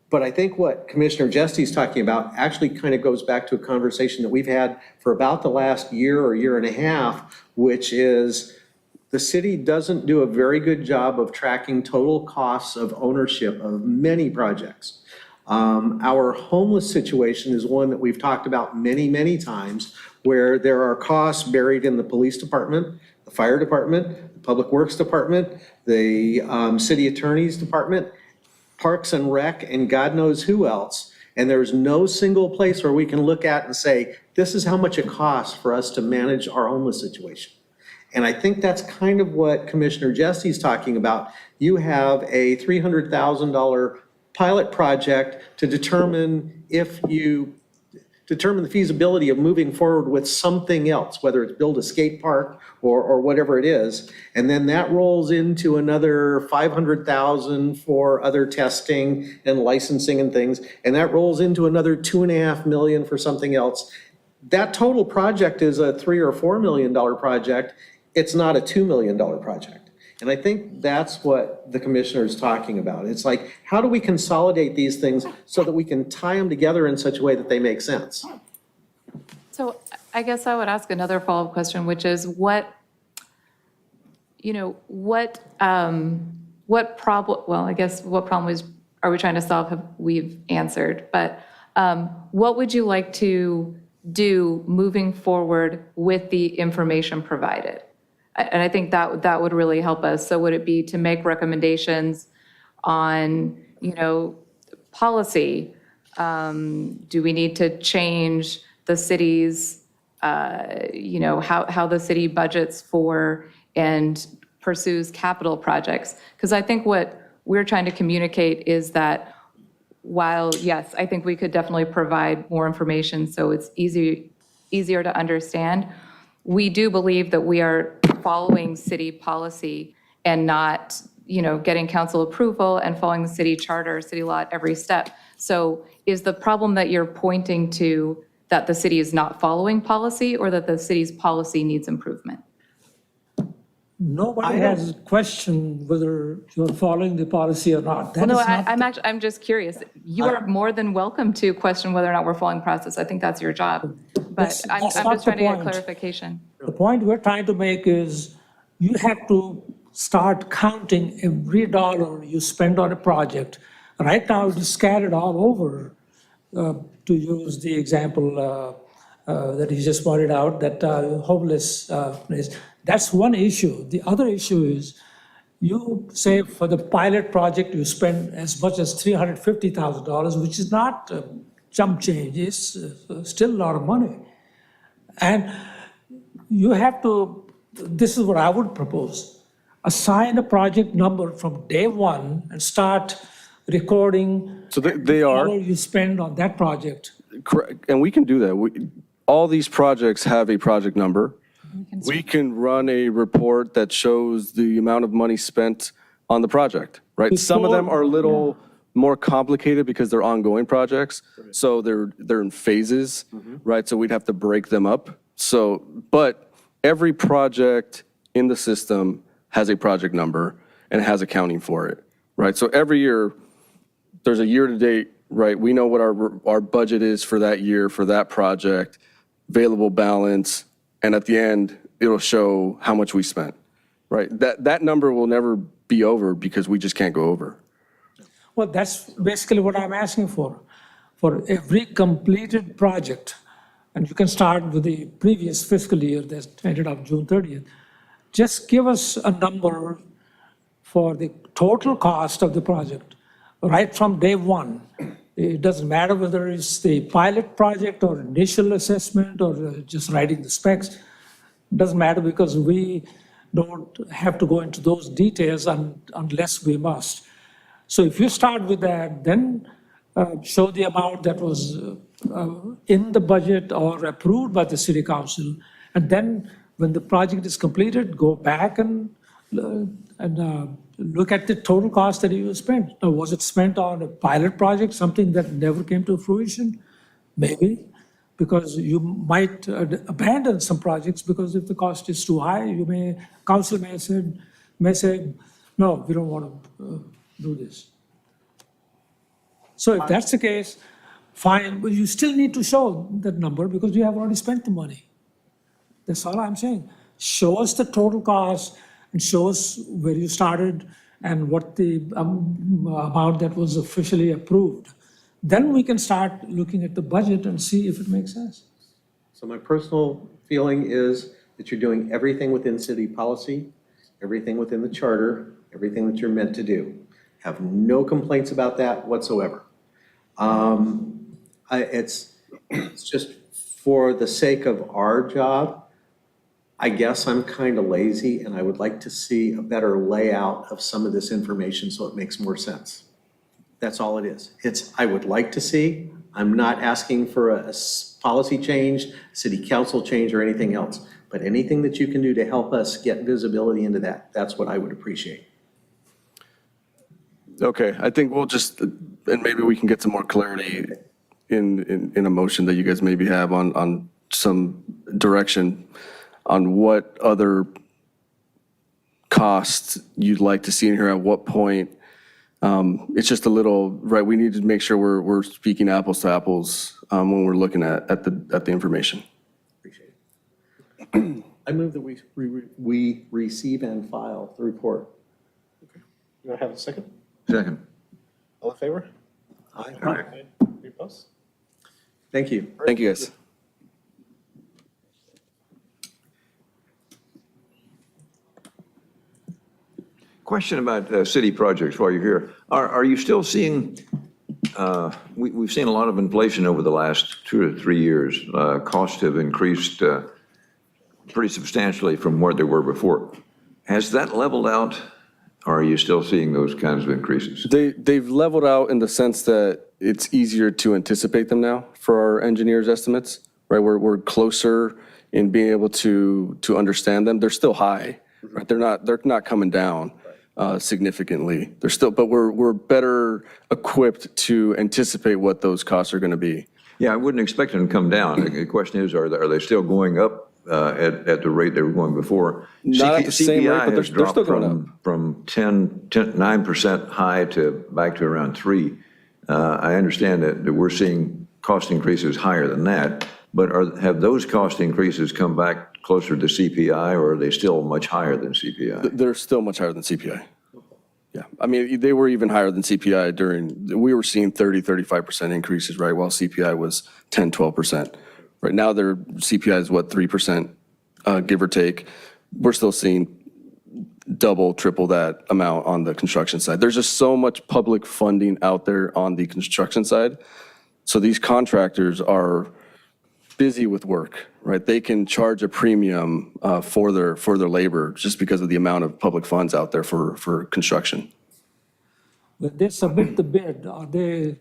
But I think what Commissioner Jesty is talking about actually kind of goes back to a conversation that we've had for about the last year or year and a half, which is the city doesn't do a very good job of tracking total costs of ownership of many projects. Our homeless situation is one that we've talked about many, many times, where there are costs buried in the police department, the fire department, the public works department, the city attorney's department, Parks and Rec, and God knows who else. And there's no single place where we can look at and say, this is how much it costs for us to manage our homeless situation. And I think that's kind of what Commissioner Jesse's talking about. You have a $300,000 pilot project to determine the feasibility of moving forward with something else, whether it's build a skate park or whatever it is. And then that rolls into another $500,000 for other testing and licensing and things. And that rolls into another $2.5 million for something else. That total project is a $3 or $4 million project. It's not a $2 million project. And I think that's what the commissioner is talking about. It's like, how do we consolidate these things so that we can tie them together in such a way that they make sense? So I guess I would ask another follow-up question, which is what problem, well, I guess what problem are we trying to solve we've answered, but what would you like to do moving forward with the information provided? And I think that would really help us. So would it be to make recommendations on, policy? Do we need to change the city's, how the city budgets for and pursues capital projects? Because I think what we're trying to communicate is that while, yes, I think we could definitely provide more information so it's easier to understand, we do believe that we are following city policy and not, getting council approval and following the city charter, city law at every step. So is the problem that you're pointing to that the city is not following policy or that the city's policy needs improvement? Nobody has questioned whether you're following the policy or not. That Well, no, is not I'm just curious. You are more than welcome to question whether or not we're following process. I think that's your job. But That's I'm not just trying to the get point. clarification. The point we're trying to make is you have to start counting every dollar you spend on a project. Right now, it is scattered all over, to use the example that he just pointed out, that homeless place. That's one issue. The other issue is you say for the pilot project, you spend as much as $350,000, which is not chump change. It's still a lot of money. And you have to, this is what I would propose, assign a project number from day one and start recording So they are, all you spend on that project. correct, and we can do that. All these projects have a project number. We can run a report that shows the amount of money spent on the project, right? Some of them are a little more complicated because they're ongoing projects, so they're in phases, right? So we'd have to break them up. So, but every project in the system has a project number and has accounting for it, right? So every year, there's a year-to-date, right? We know what our budget is for that year, for that project, available balance, and at the end, it'll show how much we spent, right? That number will never be over because we just can't go over. Well, that's basically what I'm asking for. For every completed project, and you can start with the previous fiscal year that ended up June 30th, just give us a number for the total cost of the project, right from day one. It doesn't matter whether it's the pilot project or initial assessment or just writing the specs. It doesn't matter because we don't have to go into those details unless we must. So if you start with that, then show the amount that was in the budget or approved by the city council. And then when the project is completed, go back and look at the total cost that you spent. Now, was it spent on a pilot project, something that never came to fruition? Maybe, because you might abandon some projects because if the cost is too high, council may say, no, we don't want to do this. So if that's the case, fine, but you still need to show that number because you have already spent the money. That's all I'm saying. Show us the total cost and show us where you started and what the amount that was officially approved. Then we can start looking at the budget and see if it makes sense. So my personal feeling is that you're doing everything within city policy, everything within the charter, everything that you're meant to do. Have no complaints about that whatsoever. It's just for the sake of our job, I guess I'm kind of lazy and I would like to see a better layout of some of this information so it makes more sense. That's all it is. I would like to see, I'm not asking for a policy change, city council change or anything else, but anything that you can do to help us get visibility into that, that's what I would appreciate. Okay, I think we'll just, and maybe we can get some more clarity in a motion that you guys maybe have on some direction on what other costs you'd like to see in here, at what point. It's just a little, right, we need to make sure we're speaking apples to apples when we're looking at the information. Appreciate it. I move that we receive and file the report. You want to have a second? Second. All in favor? Aye. Any opposed? Thank you. Thank you, guys. Question about city projects while you're here. Are you still seeing, we've seen a lot of inflation over the last 2 to 3 years. Costs have increased pretty substantially from where they were before. Has that leveled out, or are you still seeing those kinds of increases? They've leveled out in the sense that it's easier to anticipate them now for our engineers' estimates, right? We're closer in being able to understand them. They're still high, right? They're not coming down significantly. They're still, but we're better equipped to anticipate what those costs are going to be. Yeah, I wouldn't expect them to come down. The question is, are they still going up at the rate they were going before? Not at the same rate, but they're CPI has dropped still going up. from 9% high to back to around 3. I understand that we're seeing cost increases higher than that, but have those cost increases come back closer to CPI, or are they still much higher than CPI? They're still much higher than CPI. Yeah, I mean, they were even higher than CPI we were seeing 35% increases, right, while CPI was 12%. Right now, their CPI is what, 3%, give or take. We're still seeing double, triple that amount on the construction side. There's just so much public funding out there on the construction side. So these contractors are busy with work, right? They can charge a premium for their labor just because of the amount of public funds out there for construction. When they submit the bid, are they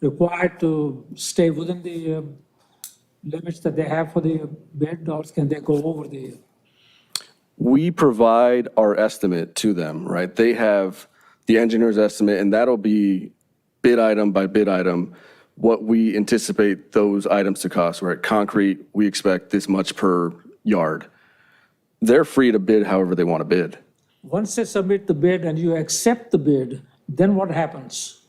required to stay within the limits that they have for the bid, or can they go over the? We provide our estimate to them, right? They have the engineer's estimate, and that'll be bid item by bid item, what we anticipate those items to cost. Right? Concrete, we expect this much per yard. They're free to bid however they want to bid. Once they submit the bid and you accept the bid, then what happens?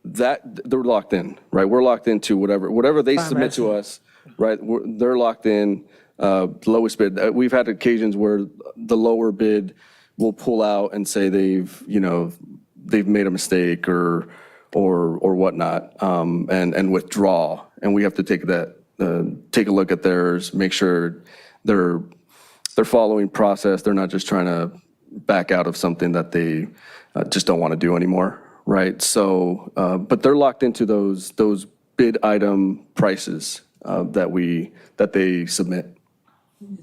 That, they're locked in, right? We're locked into whatever they submit to us, right? They're locked in, lowest bid. We've had occasions where the lower bid will pull out and say they've made a mistake or whatnot, and withdraw. And we have to take a look at theirs, make sure they're following process. They're not just trying to back out of something that they just don't want to do anymore, right? So, but they're locked into those bid item prices that they submit.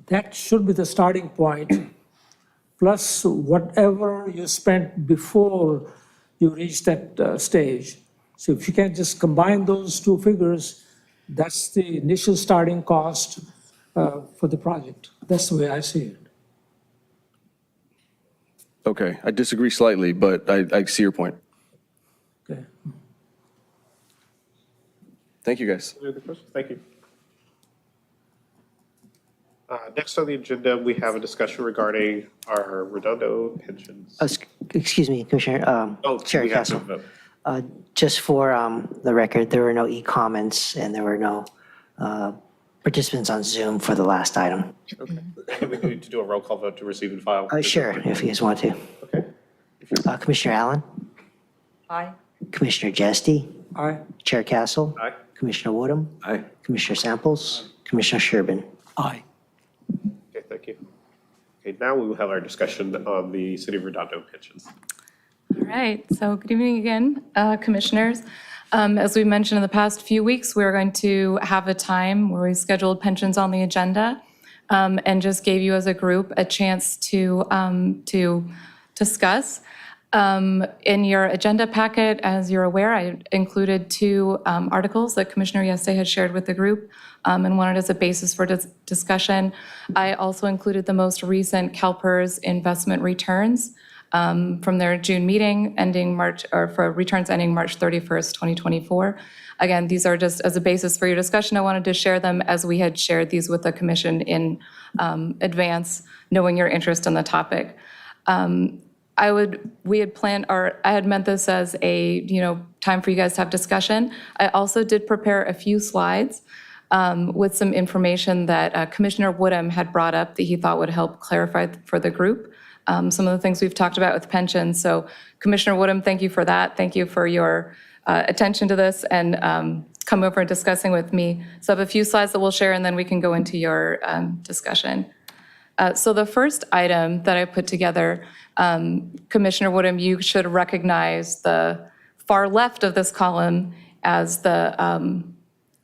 That should be the starting point, plus whatever you spent before you reach that stage. So if you can just combine those two figures, that's the initial starting cost for the project. That's the way I see it. Okay, I disagree slightly, but I see your point. Okay. Thank you, guys. Any other questions? Thank you. Next on the agenda, we have a discussion regarding our Redondo pensions. Excuse me, Commissioner, Chair we have to Castle. vote. Just for the record, there were no e-comments and there were no participants on Zoom for the last item. Okay. And we need to do a roll call vote to receive and file. Sure, if you guys want to. Okay. Commissioner Allen, Aye. Commissioner Jesty, Aye. Chair Castle, Aye. Commissioner Woodham, Aye. Commissioner Samples, Commissioner Sherbin. Aye. Okay, thank you. Okay, now we will have our discussion on the City of Redondo pensions. All right, so good evening again, Commissioners. As we mentioned in the past few weeks, we're going to have a time where we scheduled pensions on the agenda. and just gave you as a group a chance to discuss. In your agenda packet, as you're aware, I included two articles that Commissioner Yeste had shared with the group and wanted as a basis for discussion. I also included the most recent CalPERS investment returns from their June meeting ending March, or for returns ending March 31st, 2024. Again, these are just as a basis for your discussion. I wanted to share them as we had shared these with the commission in advance, knowing your interest in the topic. We had planned, or I had meant this as a, time for you guys to have discussion. I also did prepare a few slides with some information that Commissioner Woodham had brought up that he thought would help clarify for the group some of the things we've talked about with pensions. So Commissioner Woodham, thank you for that. Thank you for your attention to this and come over and discussing with me. So I have a few slides that we'll share and then we can go into your discussion. So the first item that I put together, Commissioner Woodham, you should recognize the far left of this column as the,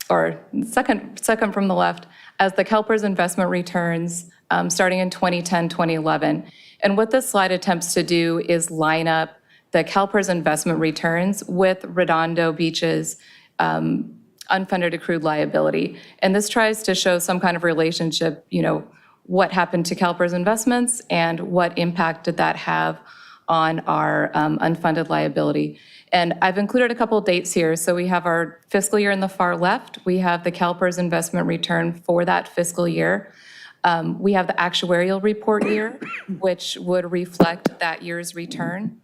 or second from the left, as the CalPERS investment returns starting in 2010, 2011. And what this slide attempts to do is line up the CalPERS investment returns with Redondo Beach's unfunded accrued liability. And this tries to show some kind of relationship, what happened to CalPERS investments and what impact did that have on our unfunded liability. And I've included a couple of dates here. So we have our fiscal year in the far left. We have the CalPERS investment return for that fiscal year. We have the actuarial report year, which would reflect that year's return.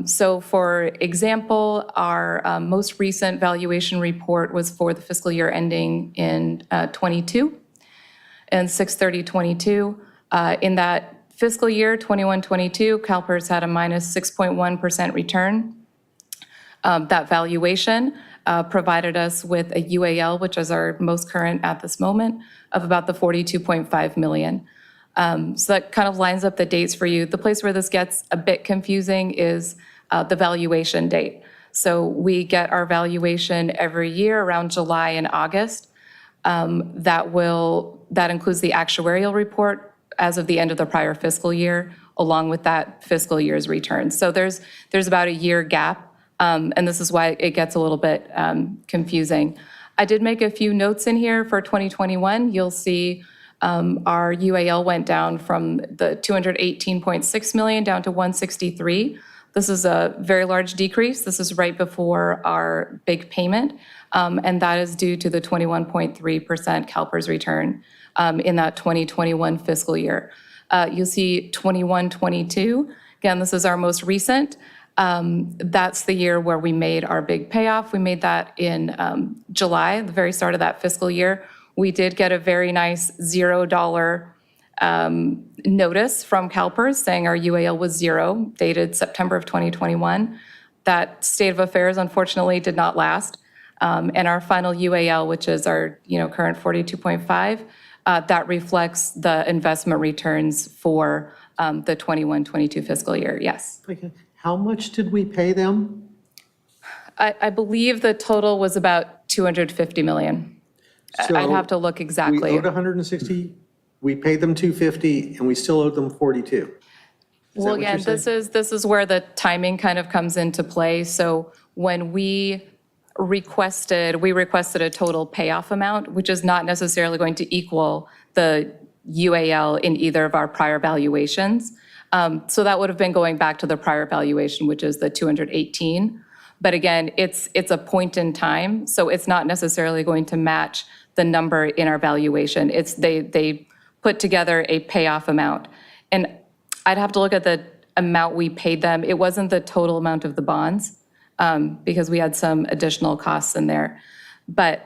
So for example, our most recent valuation report was for the fiscal year ending in 22 and 6/30/22. In that fiscal year, 21-22, CalPERS had a minus 6.1% return. That valuation provided us with a UAL, which is our most current at this moment, of about the $42.5 million. So that kind of lines up the dates for you. The place where this gets a bit confusing is the valuation date. So we get our valuation every year around July and August. That includes the actuarial report as of the end of the prior fiscal year, along with that fiscal year's return. So there's about a year gap, and this is why it gets a little bit confusing. I did make a few notes in here for 2021. You'll see our UAL went down from the $218.6 million down to $163. This is a very large decrease. This is right before our big payment, and that is due to the 21.3% CalPERS return in that 2021 fiscal year. You'll see 21-22. Again, this is our most recent. That's the year where we made our big payoff. We made that in July, the very start of that fiscal year. We did get a very nice $0 notice from CalPERS saying our UAL was zero, dated September of 2021. That state of affairs, unfortunately, did not last. And our final UAL, which is our current 42.5, that reflects the investment returns for the 21-22 fiscal year. Yes. How much did we pay them? I believe the total was about $250 million. I'd have to look exactly. We owed 160, we paid them 250, and we still owed them 42. Well, again, this is where the timing kind of comes into play. So when we requested a total payoff amount, which is not necessarily going to equal the UAL in either of our prior valuations. So that would have been going back to the prior valuation, which is the 218. But again, it's a point in time, so it's not necessarily going to match the number in our valuation. It's they put together a payoff amount. And I'd have to look at the amount we paid them. It wasn't the total amount of the bonds because we had some additional costs in there. But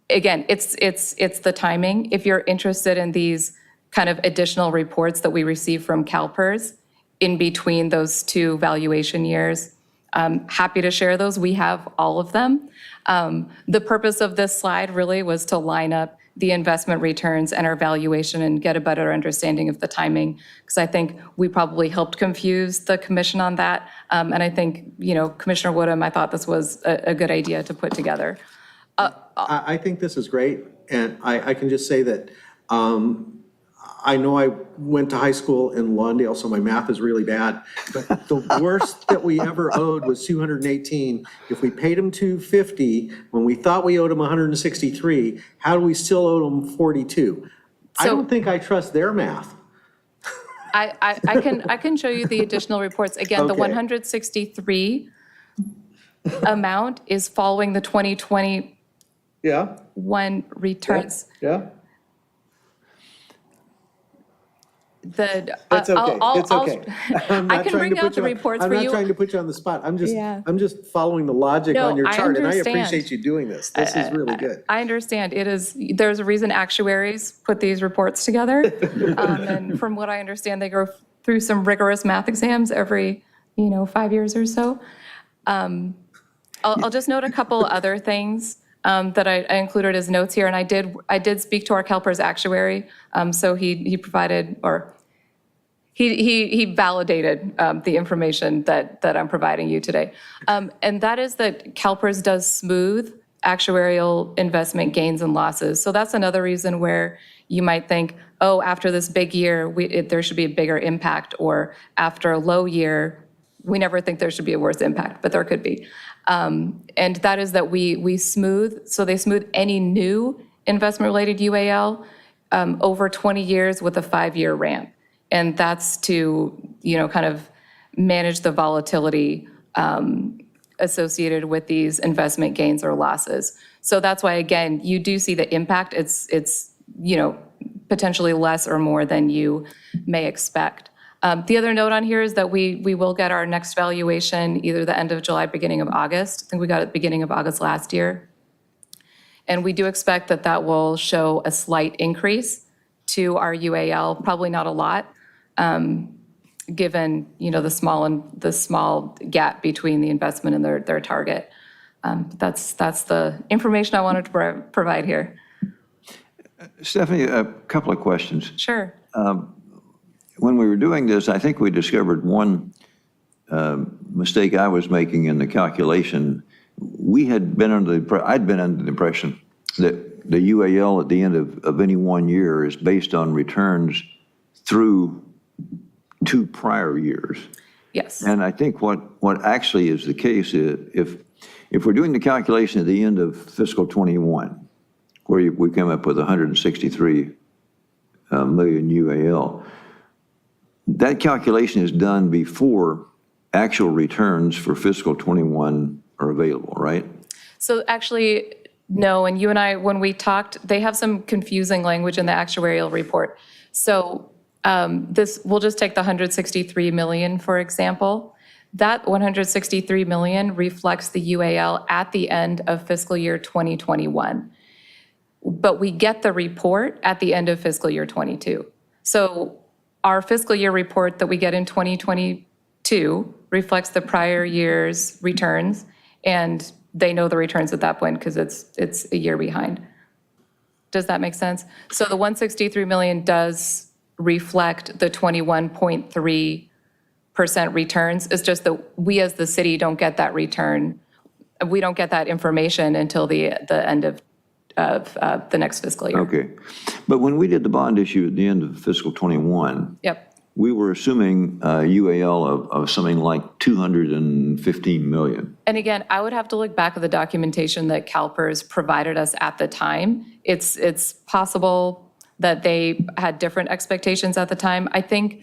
again, it's the timing. If you're interested in these kind of additional reports that we receive from CalPERS in between those two valuation years, I'm happy to share those. We have all of them. The purpose of this slide really was to line up the investment returns and our valuation and get a better understanding of the timing, because I think we probably helped confuse the commission on that. And I think, Commissioner Woodham, I thought this was a good idea to put together. I think this is great, and I can just say that I know I went to high school in Lawndale, so my math is really bad, but the worst that we ever owed was 218. If we paid them 250, when we thought we owed them 163, how do we still owe them 42? I So- don't think I trust their math. I can show you the additional reports. Again, the Okay. 163 amount is following the 2021 Yeah, returns. yeah. The, It's okay, it's okay. I'm I not can trying bring to out put the you on- reports for I'm not you. trying to put you on the spot. I'm Yeah. just following the logic No, on your I chart, and I understand. appreciate you doing this. This is really good. I understand. There's a reason actuaries put these reports together. And from what I understand, they go through some rigorous math exams every, 5 years or so. I'll just note a couple other things that I included as notes here, and I did speak to our CalPERS actuary, so he provided, or he validated the information that I'm providing you today. And that is that CalPERS does smooth actuarial investment gains and losses. So that's another reason where you might think, oh, after this big year, there should be a bigger impact, or after a low year, we never think there should be a worse impact, but there could be. And that is that we smooth, so they smooth any new investment-related UAL over 20 years with a 5-year ramp. And that's to, kind of manage the volatility associated with these investment gains or losses. So that's why, again, you do see the impact. It's potentially less or more than you may expect. The other note on here is that we will get our next valuation either the end of July, beginning of August. I think we got it at the beginning of August last year. And we do expect that will show a slight increase to our UAL, probably not a lot, given, the small gap between the investment and their target. That's the information I wanted to provide here. Stephanie, a couple of questions. Sure. When we were doing this, I think we discovered one mistake I was making in the calculation. I'd been under the impression that the UAL at the end of any 1 year is based on returns through 2 prior years. Yes. And I think what actually is the case is if we're doing the calculation at the end of fiscal 21, where we come up with 163 million UAL, that calculation is done before actual returns for fiscal 21 are available, right? So actually, no, and you and I, when we talked, they have some confusing language in the actuarial report. So we'll just take the 163 million, for example. That 163 million reflects the UAL at the end of fiscal year 2021. But we get the report at the end of fiscal year 22. So our fiscal year report that we get in 2022 reflects the prior year's returns, and they know the returns at that point because it's a year behind. Does that make sense? So the 163 million does reflect the 21.3% returns. It's just that we as the city don't get that return. We don't get that information until the end of the next fiscal year. Okay. But when we did the bond issue at the end of fiscal 21, Yep. we were assuming UAL of something like 215 million. And again, I would have to look back at the documentation that CalPERS provided us at the time. It's possible that they had different expectations at the time, I think,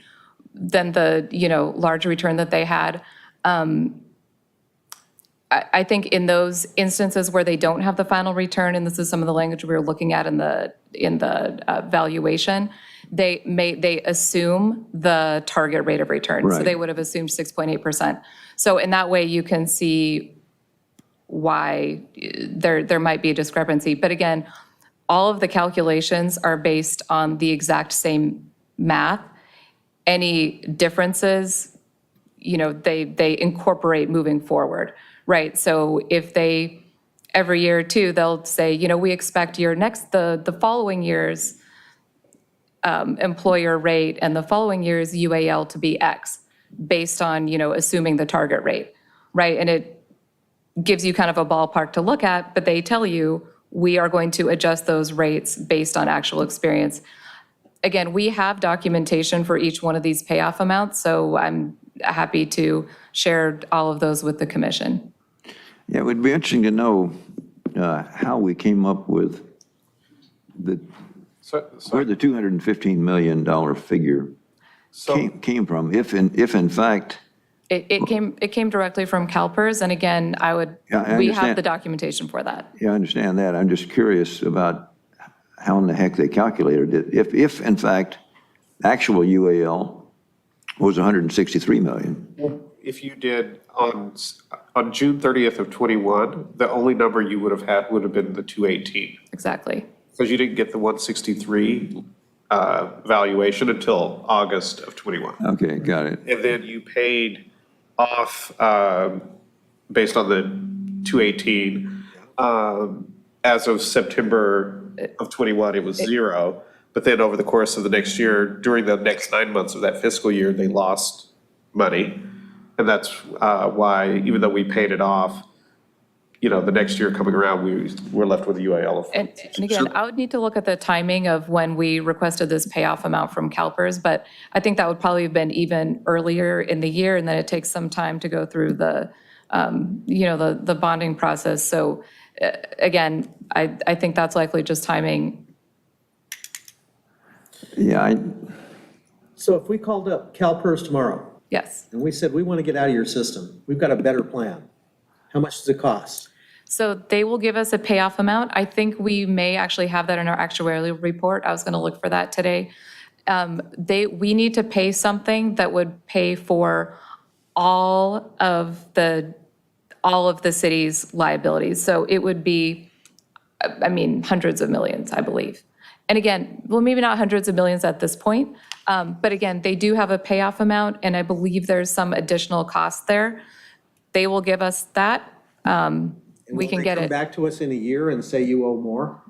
than the, large return that they had. I think in those instances where they don't have the final return, and this is some of the language we were looking at in the valuation, they assume the target rate of return. So Right. they would have assumed 6.8%. So in that way, you can see why there might be a discrepancy. But again, all of the calculations are based on the exact same math. Any differences, they incorporate moving forward, right? So if they, every year or two, they'll say, we expect the following year's employer rate and the following year's UAL to be X, based on, assuming the target rate, right? And it gives you kind of a ballpark to look at, but they tell you we are going to adjust those rates based on actual experience. Again, we have documentation for each one of these payoff amounts, so I'm happy to share all of those with the commission. Yeah, it would be interesting to know how we came up with where the $215 million figure came from, if in fact. It came directly from CalPERS, and again, Yeah, I we have understand. the documentation for that. Yeah, I understand that. I'm just curious about how in the heck they calculated it. If in fact, actual UAL was 163 million. If you did on June 30th of '21, the only number you would have had would have been the 218. Exactly. Because you didn't get the 163 valuation until August of '21. Okay, got it. And then you paid off, based on the 218, as of September of '21, it was zero. But then over the course of the next year, during the next 9 months of that fiscal year, they lost money. And that's why, even though we paid it off, the next year coming around, we're left with a UAL of. And again, I would need to look at the timing of when we requested this payoff amount from CalPERS, but I think that would probably have been even earlier in the year, and then it takes some time to go through the bonding process. So again, I think that's likely just timing. Yeah, So if we called up CalPERS tomorrow Yes. and we said, we want to get out of your system, we've got a better plan, how much does it cost? So they will give us a payoff amount. I think we may actually have that in our actuarial report. I was going to look for that today. We need to pay something that would pay for all of the city's liabilities. So it would be, hundreds of millions, I believe. And again, well, maybe not hundreds of millions at this point, but again, they do have a payoff amount, and I believe there's some additional cost there. They will give us that. We can get Will they it. come back to us in a year and say you owe more?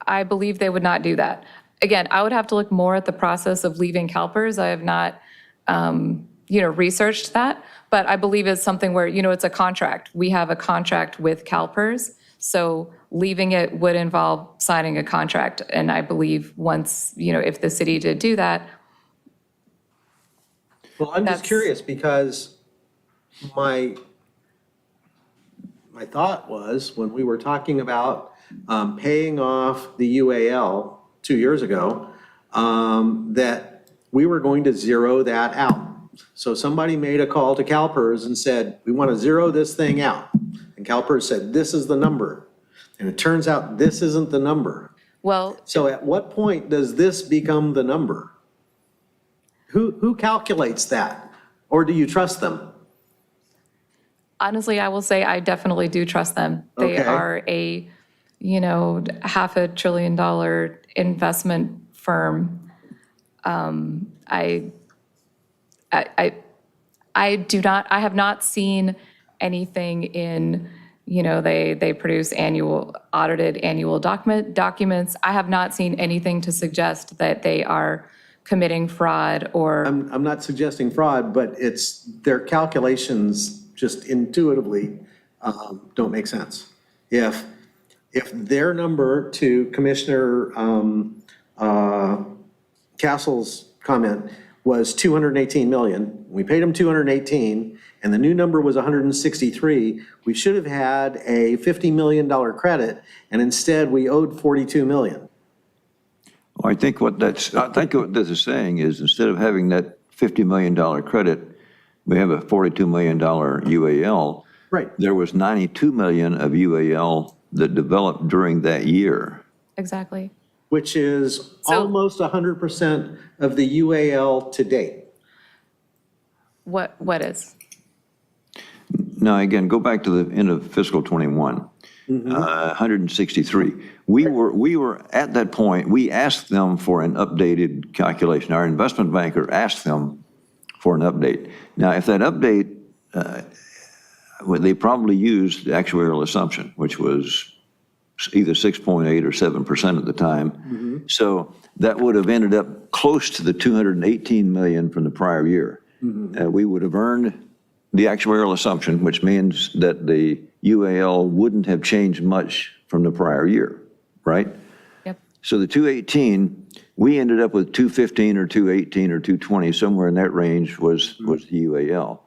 I believe they would not do that. Again, I would have to look more at the process of leaving CalPERS. I have not, researched that, but I believe it's something where, it's a contract. We have a contract with CalPERS, so leaving it would involve signing a contract. And I believe once, if the city did do that. Well, I'm just That's- curious because my thought was, when we were talking about paying off the UAL 2 years ago, that we were going to zero that out. So somebody made a call to CalPERS and said, we want to zero this thing out. And CalPERS said, this is the number. And it turns out this isn't the number. Well, So at what point does this become the number? Who calculates that? Or do you trust them? honestly, I will say I definitely do trust them. They Okay. are a, $500 billion investment firm. I have not seen anything in, they produce audited annual documents. I have not seen anything to suggest that they are committing fraud or. I'm not suggesting fraud, but it's, their calculations just intuitively don't make sense. If their number, to Commissioner Castle's comment, was 218 million, we paid them 218, and the new number was 163, we should have had a $50 million credit, and instead we owed 42 million. Well, I think what this is saying is, instead of having that $50 million credit, we have a $42 million UAL. Right. There was 92 million of UAL that developed during that year. Exactly. Which is So- almost 100% of the UAL to date. What is? Now, again, go back to the end of fiscal '21, 163. We were at that point, we asked them for an updated calculation. Our investment banker asked them for an update. Now, if that update, they probably used the actuarial assumption, which was either 6.8 or 7% at the time. So that would have ended up close to the 218 million from the prior year. We would have earned the actuarial assumption, which means that the UAL wouldn't have changed much from the prior year, right? Yep. So the 218, we ended up with 215 or 218 or 220, somewhere in that range was the UAL.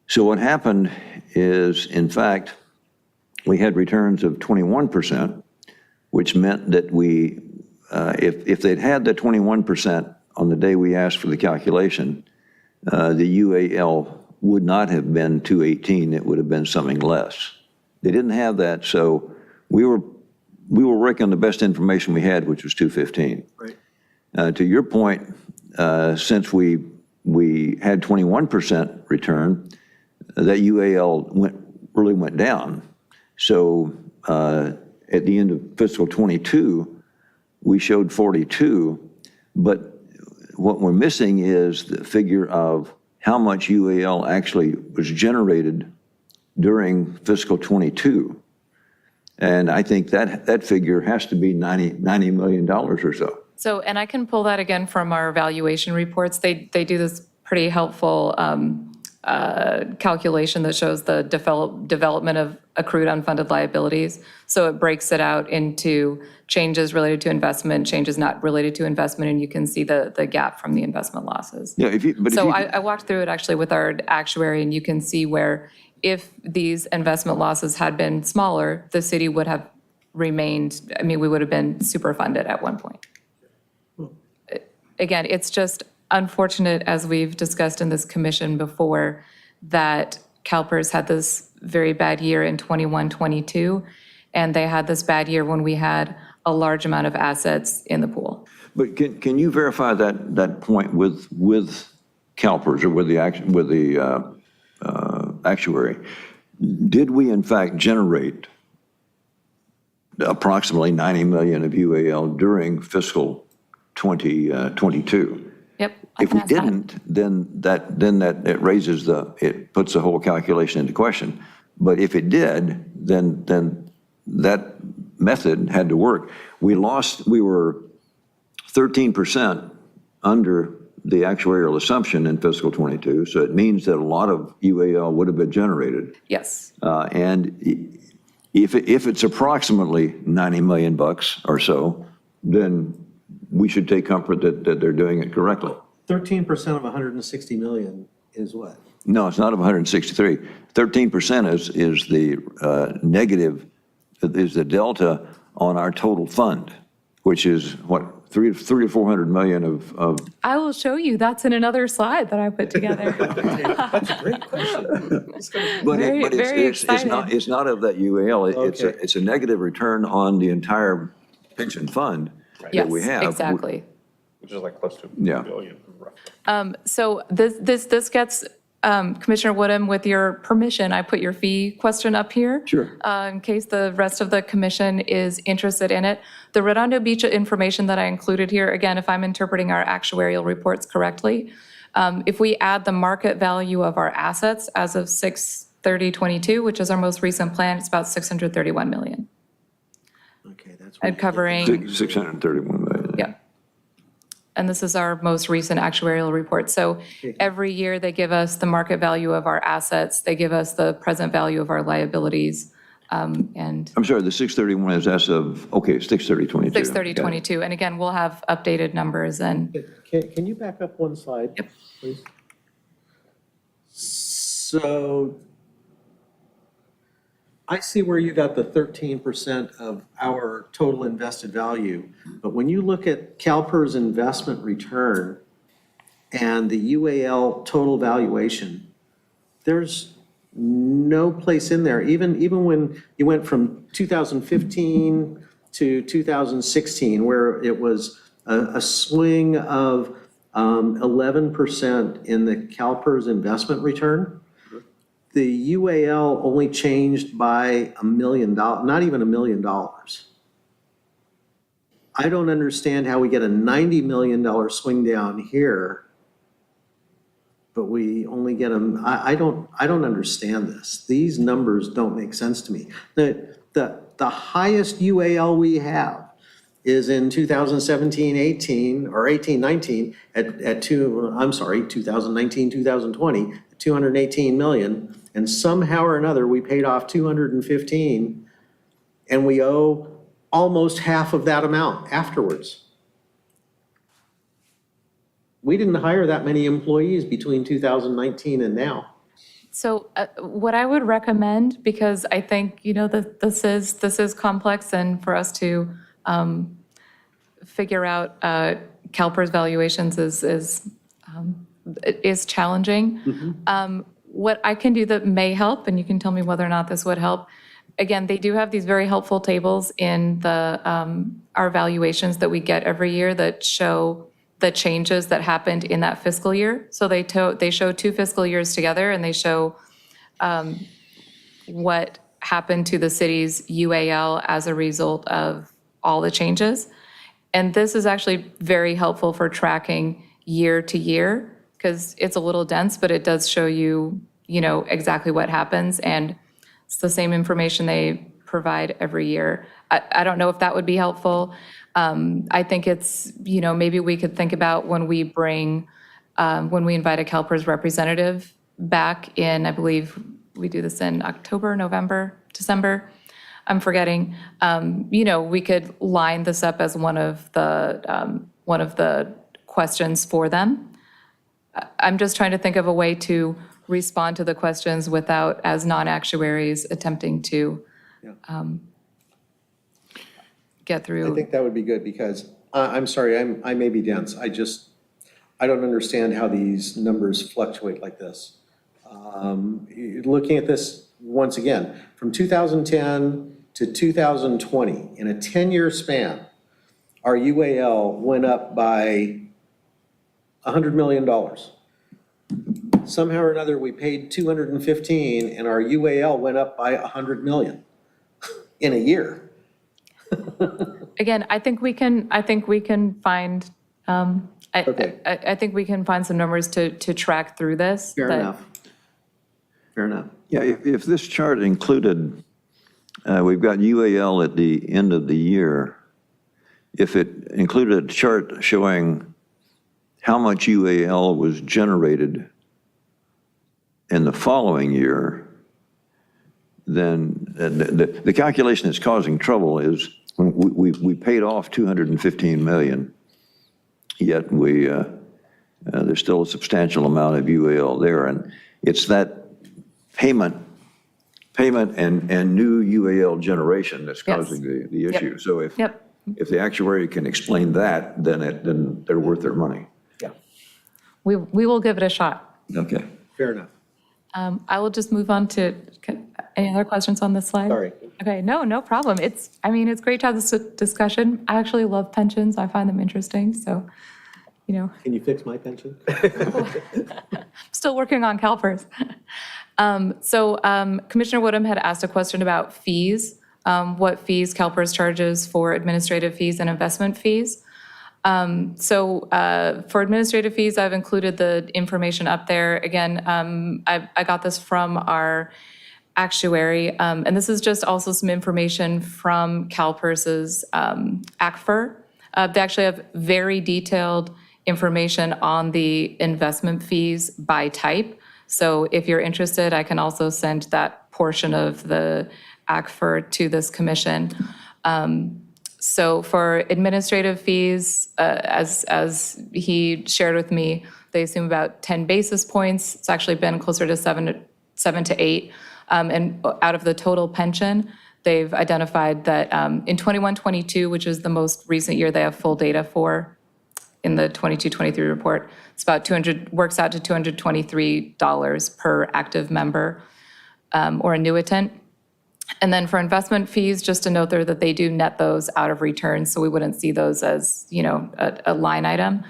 So what happened is, in fact, we had returns of 21%, which meant that we, if they'd had the 21% on the day we asked for the calculation, the UAL would not have been 218, it would have been something less. They didn't have that, so we were working on the best information we had, which was 215. Right. To your point, since we had 21% return, that UAL really went down. So at the end of fiscal '22, we showed 42, but what we're missing is the figure of how much UAL actually was generated during fiscal '22. And I think that figure has to be $90 million or so. So, and I can pull that again from our evaluation reports. They do this pretty helpful calculation that shows the development of accrued unfunded liabilities. So it breaks it out into changes related to investment, changes not related to investment, and you can see the gap from the investment losses. Yeah, I walked through it actually with our actuary, and you can see where if these investment losses had been smaller, the city would have remained, I mean, we would have been super funded at one point. Again, it's just unfortunate, as we've discussed in this commission before, that CalPERS had this very bad year in 21-22, and they had this bad year when we had a large amount of assets in the pool. But can you verify that point with CalPERS or with the actuary? Did we in fact generate approximately 90 million of UAL during fiscal 2022? Yep. If we didn't, then that raises it puts the whole calculation into question. But if it did, then that method had to work. We were 13% under the actuarial assumption in fiscal '22, so it means that a lot of UAL would have been generated. Yes. And if it's approximately 90 million bucks or so, then we should take comfort that they're doing it correctly. 13% of 160 million is what? No, it's not of 163. 13% is the negative, is the delta on our total fund, which is what, 300 to 400 million of. I will show you. That's in another slide that I put together. That's a great question. But Very excited. it's not of that UAL. Okay. It's a negative return on the entire pension fund that we have. Yes, exactly. Which is like close to Yeah. $1 billion, roughly. So this gets, Commissioner Woodham, with your permission, I put your fee question up here. Sure. In case the rest of the commission is interested in it. The Redondo Beach information that I included here, again, if I'm interpreting our actuarial reports correctly, if we add the market value of our assets as of 6/30/22, which is our most recent plan, it's about 631 million. Okay, that's And covering, 631 million. yeah. And this is our most recent actuarial report. So every year they give us the market value of our assets, they give us the present value of our liabilities, and I'm sorry, the 631 is as of, okay, 6/30/22. 6/30/22. And again, we'll have updated numbers and, Can you back up one slide, please? So I see where you got the 13% of our total invested value, but when you look at CalPERS investment return and the UAL total valuation, there's no place in there, even when you went from 2015 to 2016, where it was a swing of 11% in the CalPERS investment return. The UAL only changed by $1 million, not even $1 million. I don't understand how we get a $90 million swing down here, but we only get them, I don't understand this. These numbers don't make sense to me. The highest UAL we have is in 2017-18 or 18-19 at 2019-2020, 218 million. And somehow or another, we paid off 215. and we owe almost half of that amount afterwards. We didn't hire that many employees between 2019 and now. So what I would recommend, because I think, that this is complex, and for us to figure out CalPERS valuations is challenging. What I can do that may help, and you can tell me whether or not this would help. Again, they do have these very helpful tables in our valuations that we get every year that show the changes that happened in that fiscal year. So they show 2 fiscal years together, and they show what happened to the city's UAL as a result of all the changes. And this is actually very helpful for tracking year to year, because it's a little dense, but it does show you, exactly what happens. And it's the same information they provide every year. I don't know if that would be helpful. I think it's, maybe we could think about when we invite a CalPERS representative back in, I believe we do this in October, November, December, I'm forgetting. We could line this up as one of the questions for them. I'm just trying to think of a way to respond to the questions without, as non-actuaries, attempting to get through. I think that would be good, because, I'm sorry, I may be dense. I don't understand how these numbers fluctuate like this. Looking at this once again, from 2010 to 2020, in a 10-year span, our UAL went up by $100 million. Somehow or another, we paid 215, and our UAL went up by 100 million in a year. Again, I think we can find, Okay. I think we can find some numbers to track through this. Fair enough. Fair enough. Yeah, if this chart included, we've got UAL at the end of the year. If it included a chart showing how much UAL was generated in the following year, then the calculation that's causing trouble is when we paid off 215 million, yet there's still a substantial amount of UAL there, and it's that payment and new UAL generation that's Yes. causing the issue. So if the actuary can explain that, then they're worth their money. We will give it a shot. Okay. Fair enough. I will just move on to, any other questions on this slide? Sorry. Okay, no problem. It's great to have this discussion. I actually love pensions. I find them interesting, so, Can you fix my pension? still working on CalPERS. Commissioner Woodham had asked a question about fees, what fees CalPERS charges for administrative fees and investment fees. For administrative fees, I've included the information up there. Again, I got this from our actuary, and this is just also some information from CalPERS's ACFR. They actually have very detailed information on the investment fees by type. So if you're interested, I can also send that portion of the ACFR to this commission. So for administrative fees, as he shared with me, they assume about 10 basis points. It's actually been closer to 7 to 8. And out of the total pension, they've identified that in 21-22, which is the most recent year they have full data for, in the 22-23 report, it's about works out to $223 per active member or annuitant. And then for investment fees, just to note there that they do net those out of returns, so we wouldn't see those as, a line item.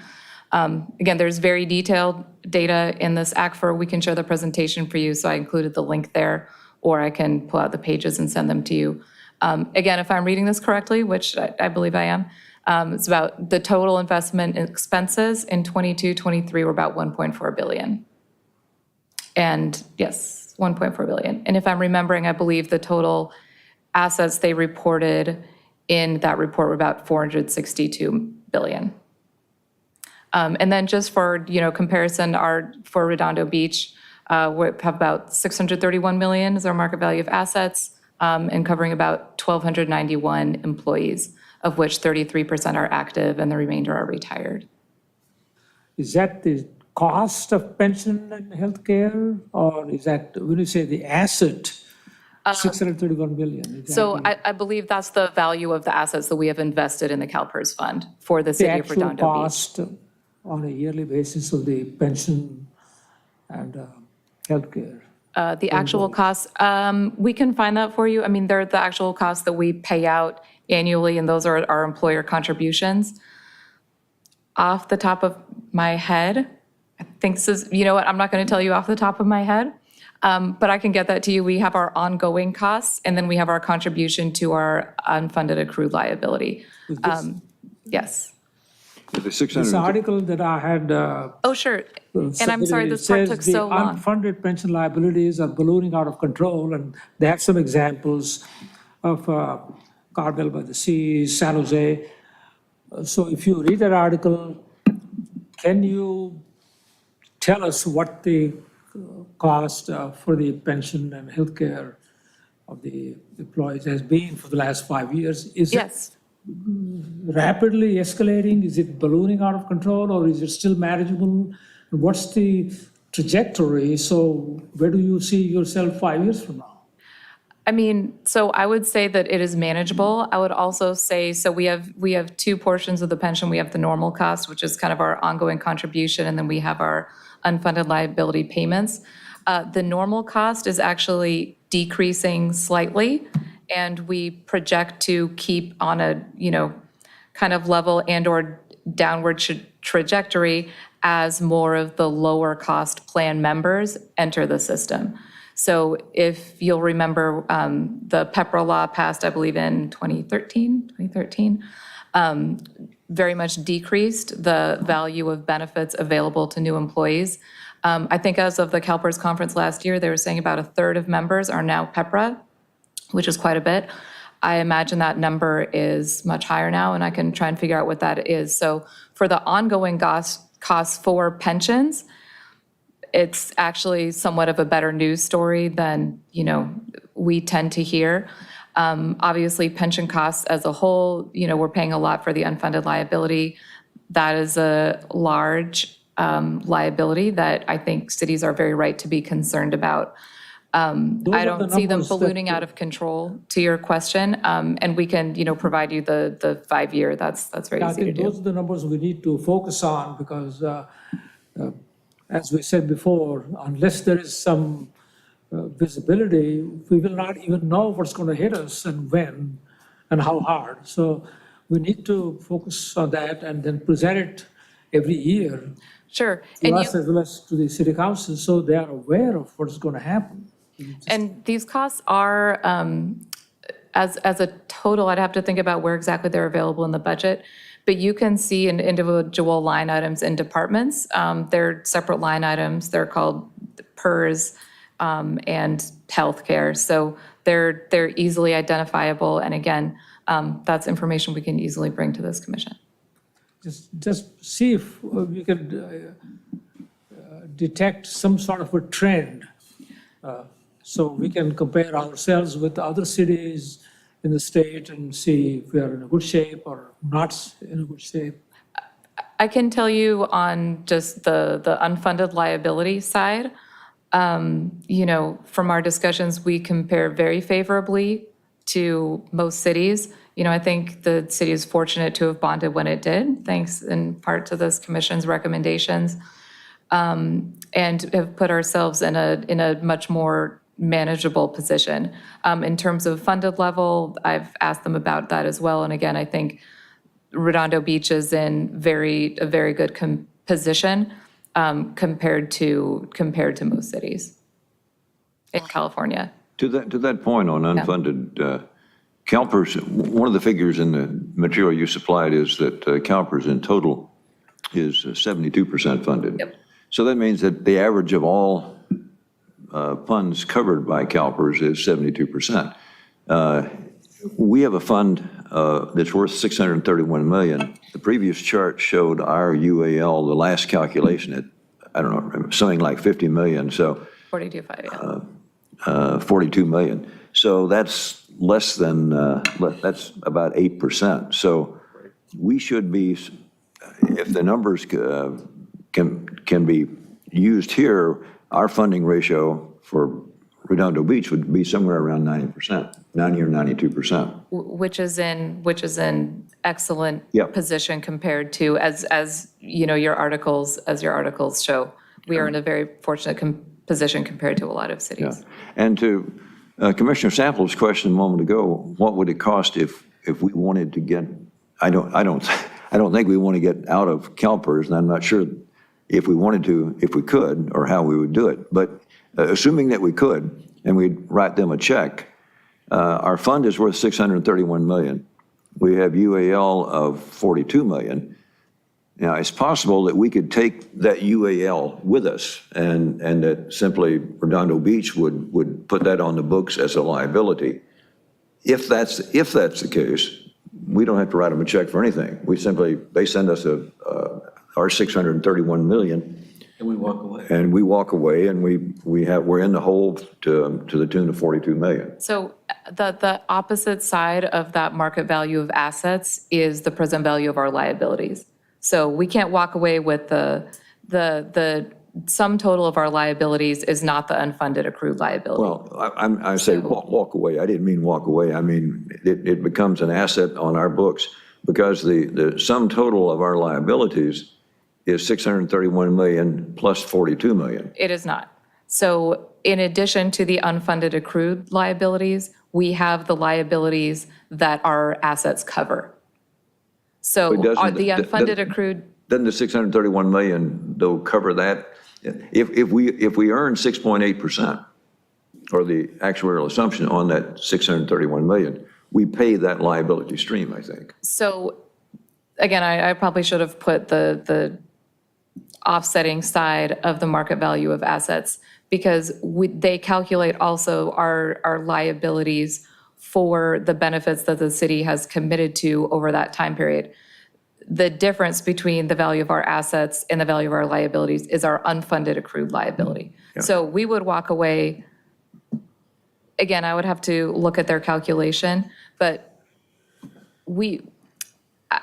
Again, there's very detailed data in this ACFR. We can share the presentation for you, so I included the link there, or I can pull out the pages and send them to you. Again, if I'm reading this correctly, which I believe I am, it's about the total investment expenses in 22-23 were about 1.4 billion. And yes, 1.4 billion. And if I'm remembering, I believe the total assets they reported in that report were about 462 billion. And then just for, comparison, for Redondo Beach, we have about 631 million is our market value of assets. and covering about 1,291 employees, of which 33% are active and the remainder are retired. Is that the cost of pension and healthcare, or is that, when you say the asset, 631 million? So I believe that's the value of the assets that we have invested in the CalPERS fund for the The city of actual Redondo Beach. cost on a yearly basis of the pension and healthcare? The actual costs, we can find that for you. I mean, they're the actual costs that we pay out annually, and those are our employer contributions. Off the top of my head, I think this is, you know what, I'm not going to tell you off the top of my head, but I can get that to you. We have our ongoing costs, and then we have our contribution to our unfunded accrued liability. Yes. The 600 This article that I had. Oh, sure. And I'm sorry, this part took so long. It says the unfunded pension liabilities are ballooning out of control, and they have some examples of Carmel by the Sea, San Jose. So if you read that article, can you tell us what the cost for the pension and healthcare of the employees has been for the last 5 years? Is it Yes. rapidly escalating? Is it ballooning out of control, or is it still manageable? What's the trajectory? So where do you see yourself 5 years from now? I mean, so I would say that it is manageable. I would also say, so we have two portions of the pension. We have the normal cost, which is kind of our ongoing contribution, and then we have our unfunded liability payments. The normal cost is actually decreasing slightly, and we project to keep on a, kind of level and or downward trajectory as more of the lower cost plan members enter the system. So if you'll remember, the PEPRA law passed, I believe, in 2013, very much decreased the value of benefits available to new employees. I think as of the CalPERS conference last year, they were saying about a third of members are now PEPRA, which is quite a bit. I imagine that number is much higher now, and I can try and figure out what that is. So for the ongoing costs for pensions, it's actually somewhat of a better news story than, we tend to hear. Obviously, pension costs as a whole, we're paying a lot for the unfunded liability. That is a large liability that I think cities are very right to be concerned about. I don't see them ballooning out of control, to your question, and we can, provide you the 5-year. That's very I easy to think do. those are the numbers we need to focus on, because as we said before, unless there is some visibility, we will not even know what's going to hit us and when and how hard. So we need to focus on that and then present it every year Sure. to us as well as to the city council, so they are aware of what's going to happen. And these costs are, as a total, I'd have to think about where exactly they're available in the budget, but you can see in individual line items in departments. They're separate line items. They're called PERS and healthcare. So they're easily identifiable. And again, that's information we can easily bring to this commission. Just see if we can detect some sort of a trend, so we can compare ourselves with other cities in the state and see if we are in a good shape or not in a good shape. I can tell you on just the unfunded liability side, from our discussions, we compare very favorably to most cities. I think the city is fortunate to have bonded when it did, thanks in part to this commission's recommendations, and have put ourselves in a much more manageable position. In terms of funded level, I've asked them about that as well. And again, I think Redondo Beach is in a very good position compared to most cities in California. To that point on unfunded, CalPERS, one of the figures in the material you supplied is that CalPERS in total is 72% funded. Yep. So that means that the average of all funds covered by CalPERS is 72%. We have a fund that's worth $631 million. The previous chart showed our UAL, the last calculation, at, I don't know, something like $50 million. So 42.5, yeah. 42 million. So that's less than, that's about 8%. So we should be, if the numbers can be used here, our funding ratio for Redondo Beach would be somewhere around 90%, 90 or 92%. Which is in excellent Yep. position compared to, as you know, your articles show. We are in a very fortunate position compared to a lot of Yeah. cities. And to Commissioner Samples' question a moment ago, what would it cost if we wanted to get, I don't think we want to get out of CalPERS, and I'm not sure if we wanted to, if we could, or how we would do it. But assuming that we could, and we'd write them a check, our fund is worth $631 million. We have UAL of $42 million. Now, it's possible that we could take that UAL with us and that simply Redondo Beach would put that on the books as a liability. If that's the case, we don't have to write them a check for anything. They send us our $631 million. And we walk away. And we walk away, and we're in the hole to the tune of $42 million. So the opposite side of that market value of assets is the present value of our liabilities. So we can't walk away with the sum total of our liabilities is not the unfunded accrued liability. Well, I say walk away. I didn't mean walk away. I mean, it becomes an asset on our books because the sum total of our liabilities is $631 million plus $42 million. It is not. So in addition to the unfunded accrued liabilities, we have the liabilities that our assets cover. So But doesn't the unfunded accrued, Doesn't the $631 million, though, cover that? If we earn 6.8%, or the actuarial assumption on that $631 million, we pay that liability stream, I think. so again, I probably should have put the offsetting side of the market value of assets because they calculate also our liabilities for the benefits that the city has committed to over that time period. The difference between the value of our assets and the value of our liabilities is our unfunded accrued liability. So we would walk away, again, I would have to look at their calculation, but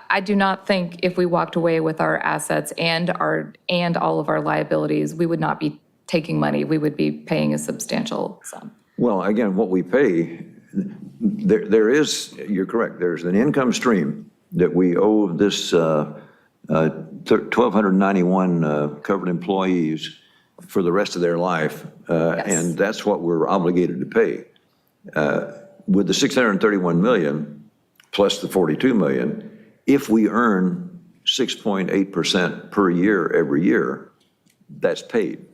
I do not think if we walked away with our assets and all of our liabilities, we would not be taking money, we would be paying a substantial sum. Well, again, what we pay, there is, you're correct, there's an income stream that we owe this 1,291 covered employees for the rest of their life, and that's what we're obligated to pay. With the $631 million plus the $42 million, if we earn 6.8% per year every year, that's paid.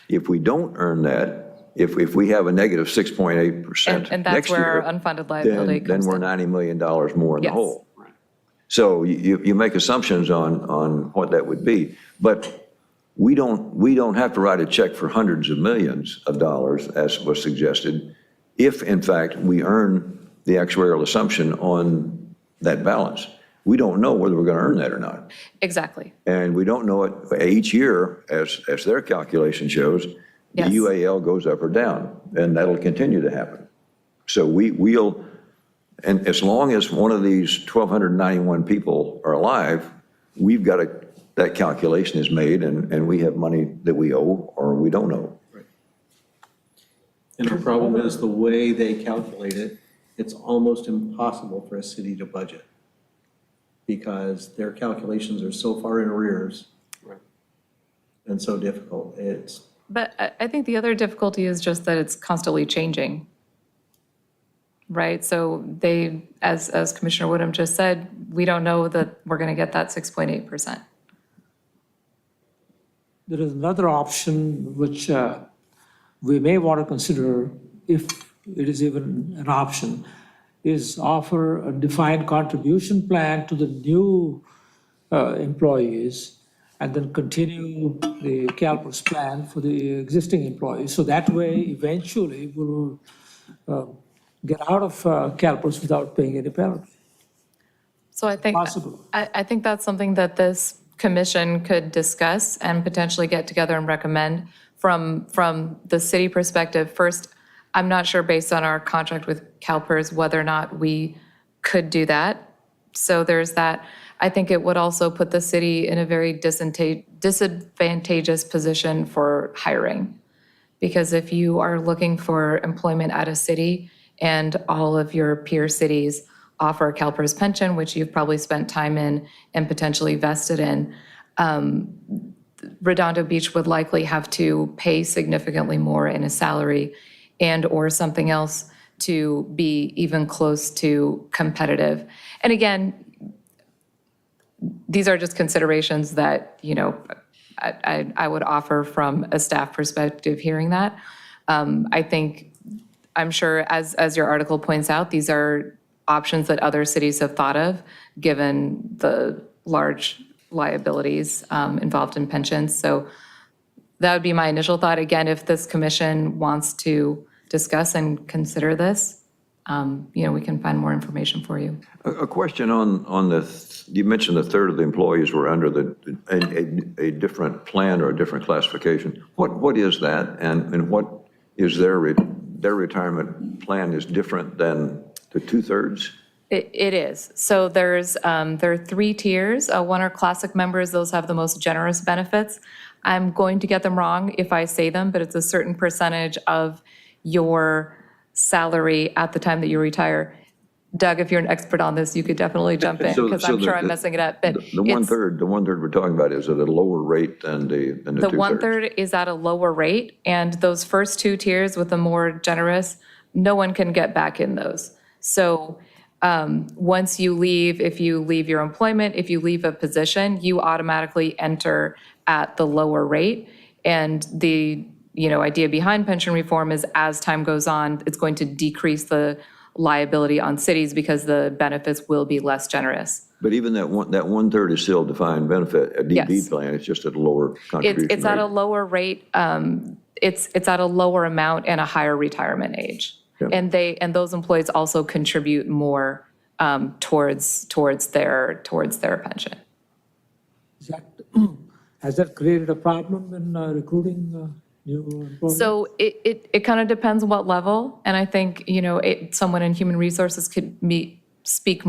If we don't earn that, if we have a negative 6.8% And that's next where year, our unfunded liability then comes we're in. $90 million more in the Yes. hole. So you make assumptions on what that would be, but we don't have to write a check for hundreds of millions of dollars, as was suggested, if in fact we earn the actuarial assumption on that balance. We don't know whether we're going to earn that or not. Exactly. And we don't know it each year, as their calculation shows, the Yes. UAL goes up or down, and that'll continue to happen. So we'll, and as long as one of these 1,291 people are alive, we've got that calculation is made, and we have money that we owe or we don't owe. And the problem is the way they calculate it, it's almost impossible for a city to budget because their calculations are so far in arrears and so difficult. But I think the other difficulty is just that it's constantly changing, right? So they, as Commissioner Woodham just said, we don't know that we're going to get that 6.8%. There is another option which we may want to consider, if it is even an option, is offer a defined contribution plan to the new employees and then continue the CalPERS plan for the existing employees. So that way, eventually, we'll get out of CalPERS without paying any penalty. So I think, Possible. I think that's something that this commission could discuss and potentially get together and recommend from the city perspective. First, I'm not sure based on our contract with CalPERS whether or not we could do that. So there's that. I think it would also put the city in a very disadvantageous position for hiring. Because if you are looking for employment at a city and all of your peer cities offer a CalPERS pension, which you've probably spent time in and potentially vested in, Redondo Beach would likely have to pay significantly more in a salary and/or something else to be even close to competitive. And again, these are just considerations that, I would offer from a staff perspective hearing that. I'm sure, as your article points out, these are options that other cities have thought of, given the large liabilities involved in pensions. So that would be my initial thought. Again, if this commission wants to discuss and consider this, we can find more information for you. A question on you mentioned a third of the employees were under a different plan or a different classification. What is that, and what is their retirement plan is different than the 2/3? It is. So there are 3 tiers. One are classic members. Those have the most generous benefits. I'm going to get them wrong if I say them, but it's a certain percentage of your salary at the time that you retire. Doug, if you're an expert on this, you could definitely jump in, because I'm sure I'm messing it up. But The one-third we're talking about is at a lower rate than the 2/3. the 1/3 is at a lower rate, and those first 2 tiers with the more generous, no one can get back in those. So once you leave, if you leave your employment, if you leave a position, you automatically enter at the lower rate. And the idea behind pension reform is, as time goes on, it's going to decrease the liability on cities because the benefits will be less generous. But even that 1/3 is still a defined benefit, a DB Yes. plan, it's just at a lower contribution It's at a rate. lower rate. It's at a lower amount and a higher retirement age. Yeah. And those employees also contribute more towards their pension. Is that, has that created a problem in recruiting new employees? So it kind of depends on what level, and I think, someone in human resources could speak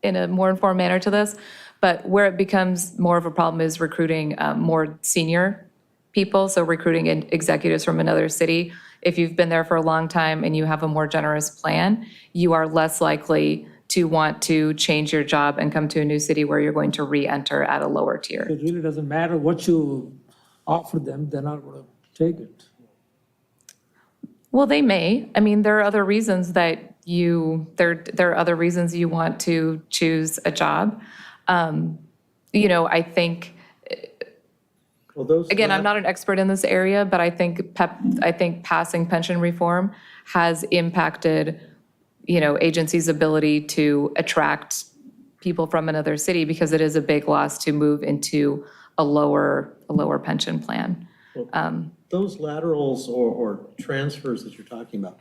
in a more informed manner to this, but where it becomes more of a problem is recruiting more senior people, so recruiting executives from another city. If you've been there for a long time and you have a more generous plan, you are less likely to want to change your job and come to a new city where you're going to re-enter at a lower tier. It really doesn't matter what you offer them, they're not going to take it. Well, they may. I mean, there are other reasons that there are other reasons you want to choose a job. I think, Well, those. again, I'm not an expert in this area, but I think passing pension reform has impacted, agencies' ability to attract people from another city, because it is a big loss to move into a lower pension plan. Those laterals or transfers that you're talking about,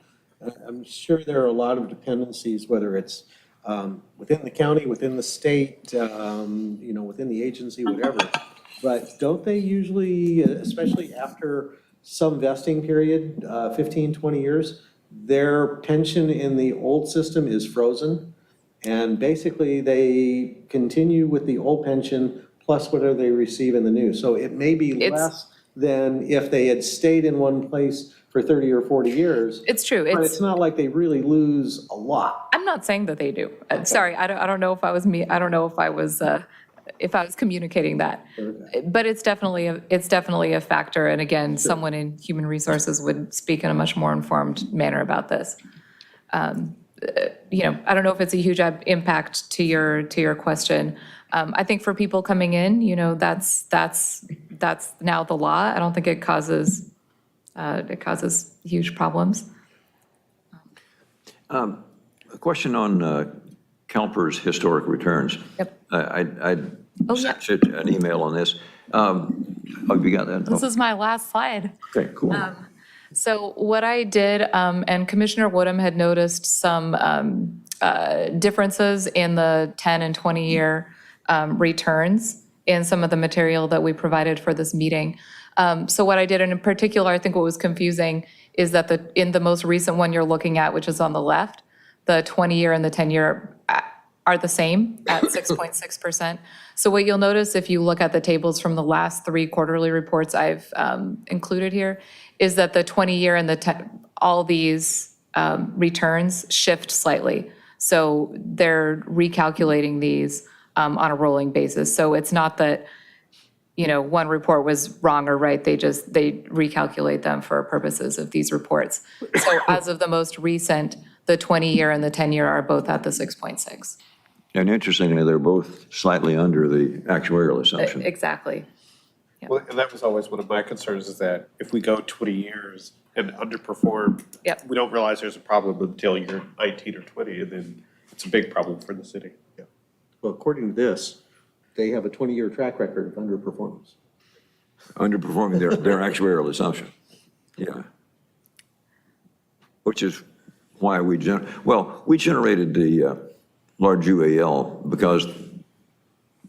I'm sure there are a lot of dependencies, whether it's within the county, within the state, within the agency, whatever. But don't they usually, especially after some vesting period, 15, 20 years, their pension in the old system is frozen? And basically, they continue with the old pension plus whatever they receive in the new. So it may be less than if they had stayed in one place for 30 or 40 years. It's true. But it's not like they really lose a lot. I'm not saying that they do. Sorry, I don't know if I was me. I don't know if I was communicating that. Okay. But it's definitely a factor. And again, someone in human resources would speak in a much more informed manner about this. I don't know if it's a huge impact to your question. I think for people coming in, that's now the law. I don't think it causes huge problems. A question on CalPERS historic returns. Yep. I Oh, yeah. sent you an email on this. Have you got that? This is my last slide. Okay, cool. So what I did, and Commissioner Woodham had noticed some differences in the 10 and 20-year returns in some of the material that we provided for this meeting. So what I did, and in particular, I think what was confusing is that in the most recent one you're looking at, which is on the left, the 20-year and the 10-year are the same at 6.6%. So what you'll notice if you look at the tables from the last 3 quarterly reports I've included here is that the 20-year and all these returns shift slightly. So they're recalculating these on a rolling basis. So it's not that, one report was wrong or right. They recalculate them for purposes of these reports. So as of the most recent, the 20-year and the 10-year are both at the 6.6. And interestingly, they're both slightly under the actuarial assumption. Exactly. Well, and that was always one of my concerns, is that if we go 20 years and underperform, Yep. we don't realize there's a problem until you're 19 or 20, and then it's a big problem for the city. Well, according to this, they have a 20-year track record of underperformance. Underperforming their actuarial assumption. Yeah. Which is why we generated the large UAL because,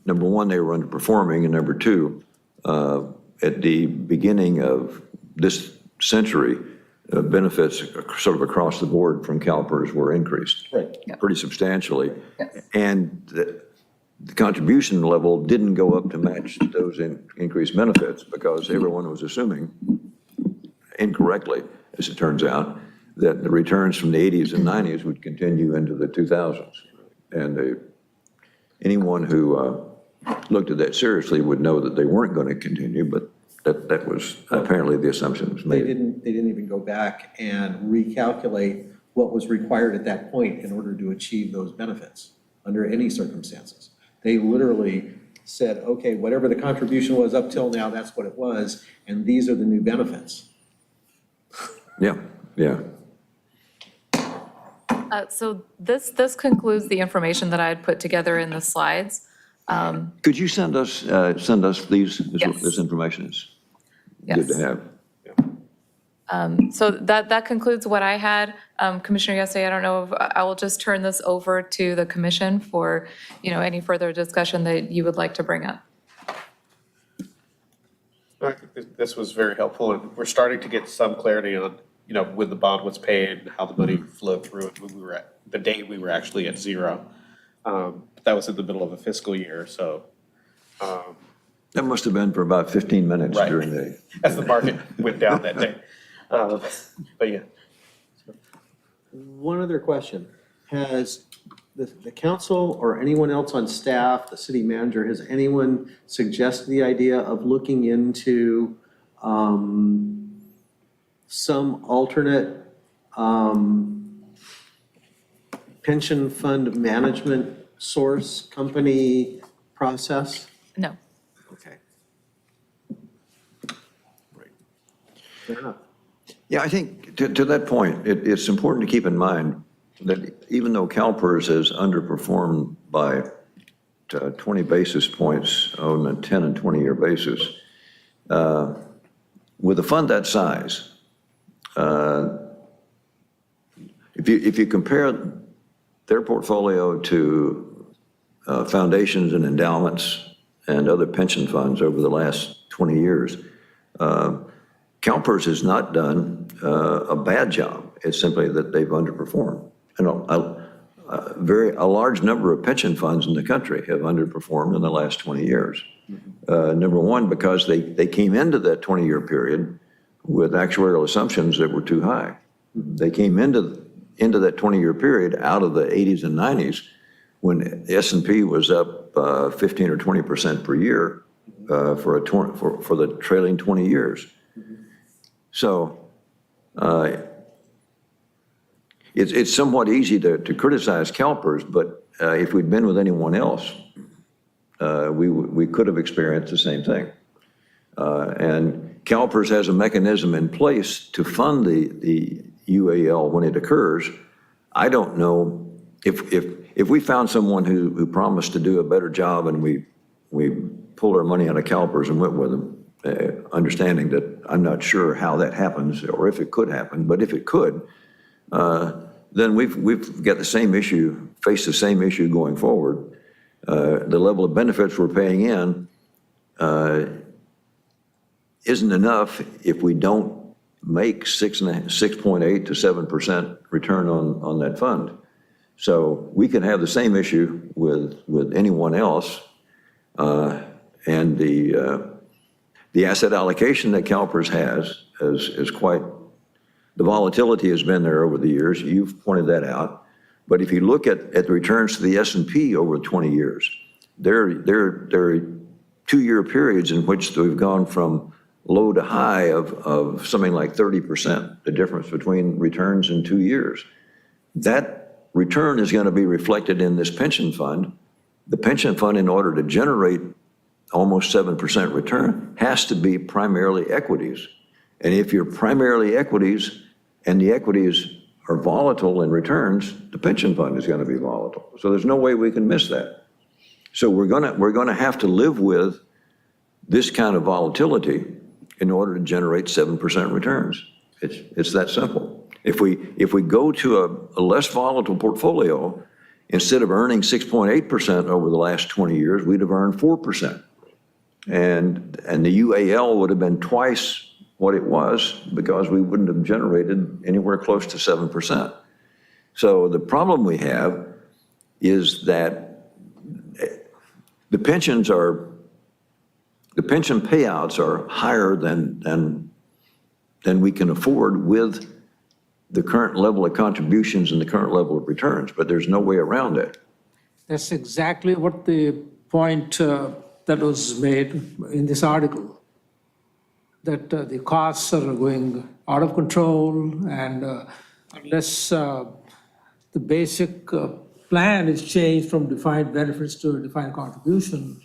number one, they were underperforming, and number two, at the beginning of this century, benefits sort of across the board from CalPERS were increased. Right. Pretty substantially. And the contribution level didn't go up to match those increased benefits because everyone was assuming, incorrectly, as it turns out, that the returns from the 80s and 90s would continue into the 2000s. And anyone who looked at that seriously would know that they weren't going to continue, but that was apparently the assumption was They made. didn't even go back and recalculate what was required at that point in order to achieve those benefits under any circumstances. They literally said, okay, whatever the contribution was up till now, that's what it was, and these are the new benefits. Yeah, yeah. So this concludes the information that I had put together in the slides. Could you send us these, Yes. this information? It's Yes. good to have. So that concludes what I had. Commissioner Yasay, I don't know if I will just turn this over to the commission for, any further discussion that you would like to bring up. I think this was very helpful, and we're starting to get some clarity on, when the bond was paid, and how the money flowed through it when we were the day we were actually at zero. That was in the middle of a fiscal year, so. That must have been for about 15 minutes Right. during the, As the market went down that day. But yeah. One other question. Has the council or anyone else on staff, the city manager, has anyone suggested the idea of looking into some alternate pension fund management source, company, process? No. Okay. Right. Fair enough. yeah, I think to that point, it's important to keep in mind that even though CalPERS has underperformed by 20 basis points on a 10 and 20-year basis, with a fund that size, if you compare their portfolio to foundations and endowments and other pension funds over the last 20 years, CalPERS has not done a bad job. It's simply that they've underperformed. And a large number of pension funds in the country have underperformed in the last 20 years. Number one, because they came into that 20-year period with actuarial assumptions that were too high. They came into that 20-year period out of the 80s and 90s when S&P was up 15 or 20% per year for the trailing 20 years. So it's somewhat easy to criticize CalPERS, but if we'd been with anyone else, we could have experienced the same thing. And CalPERS has a mechanism in place to fund the UAL when it occurs. I don't know if we found someone who promised to do a better job and we pulled our money out of CalPERS and went with them, understanding that I'm not sure how that happens or if it could happen, but if it could, then we've got the same issue, face the same issue going forward. The level of benefits we're paying in isn't enough if we don't make 6.8 to 7% return on that fund. So we can have the same issue with anyone else. And the asset allocation that CalPERS has is quite, the volatility has been there over the years. You've pointed that out. But if you look at the returns to the S&P over 20 years, there are 2-year periods in which we've gone from low to high of something like 30%, the difference between returns in 2 years. That return is going to be reflected in this pension fund. The pension fund, in order to generate almost 7% return, has to be primarily equities. And if you're primarily equities and the equities are volatile in returns, the pension fund is going to be volatile. So there's no way we can miss that. So we're going to have to live with this kind of volatility in order to generate 7% returns. It's that simple. If we go to a less volatile portfolio, instead of earning 6.8% over the last 20 years, we'd have earned 4%. And the UAL would have been twice what it was because we wouldn't have generated anywhere close to 7%. So the problem we have is that the pension payouts are higher than we can afford with the current level of contributions and the current level of returns, but there's no way around it. That's exactly what the point that was made in this article, that the costs are going out of control, and unless the basic plan is changed from defined benefits to a defined contribution,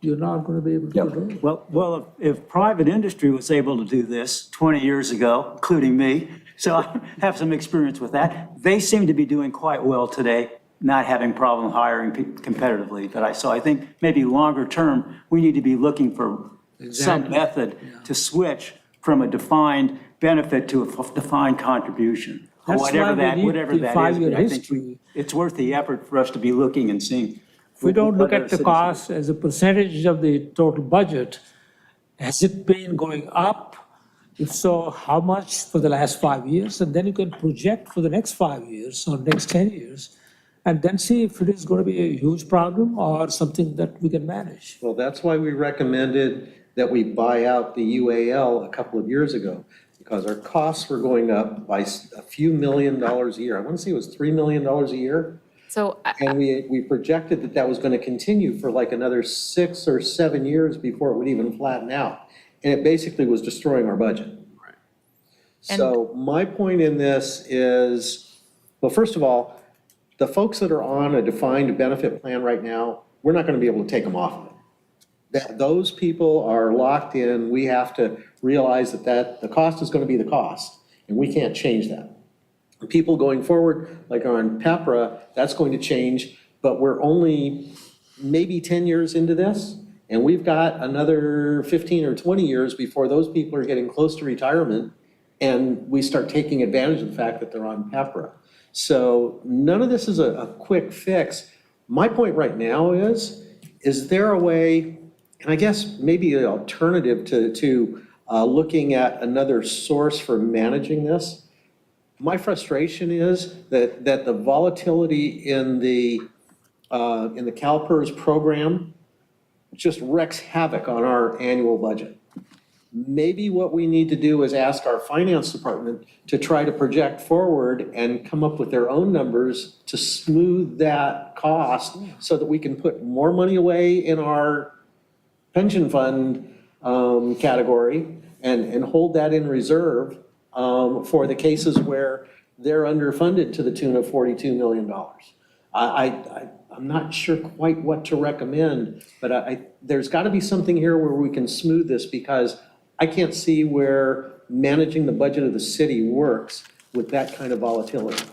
you're not going to be able to do it. Well, if private industry was able to do this 20 years ago, including me, so I have some experience with that, they seem to be doing quite well today, not having problem hiring competitively. So I think maybe longer term, we need to be looking for some method to switch from a defined benefit to a defined contribution. That's Whatever why we need that the is, five-year but I think history. it's worth the effort for us to be looking and seeing. If we don't look what at other the cities- cost as a percentage of the total budget, has it been going up? If so, how much for the last 5 years? And then you can project for the next 5 years or next 10 years, and then see if it is going to be a huge problem or something that we can manage. Well, that's why we recommended that we buy out the UAL a couple of years ago, because our costs were going up by a few $1 million a year. I want to say it was $3 million a year. So And we projected that was going to continue for like another 6 or 7 years before it would even flatten out. And it basically was destroying our budget. Right. So my point in this is, well, first of all, the folks that are on a defined benefit plan right now, we're not going to be able to take them off of it. Those people are locked in. We have to realize that the cost is going to be the cost, and we can't change that. People going forward, like on PEPRA, that's going to change, but we're only maybe 10 years into this, and we've got another 15 or 20 years before those people are getting close to retirement, and we start taking advantage of the fact that they're on PEPRA. So none of this is a quick fix. My point right now is there a way, and I guess maybe an alternative to looking at another source for managing this? My frustration is that the volatility in the CalPERS program just wreaks havoc on our annual budget. Maybe what we need to do is ask our finance department to try to project forward and come up with their own numbers to smooth that cost so that we can put more money away in our pension fund category and hold that in reserve for the cases where they're underfunded to the tune of $42 million. I'm not sure quite what to recommend, but there's got to be something here where we can smooth this, because I can't see where managing the budget of the city works with that kind of volatility.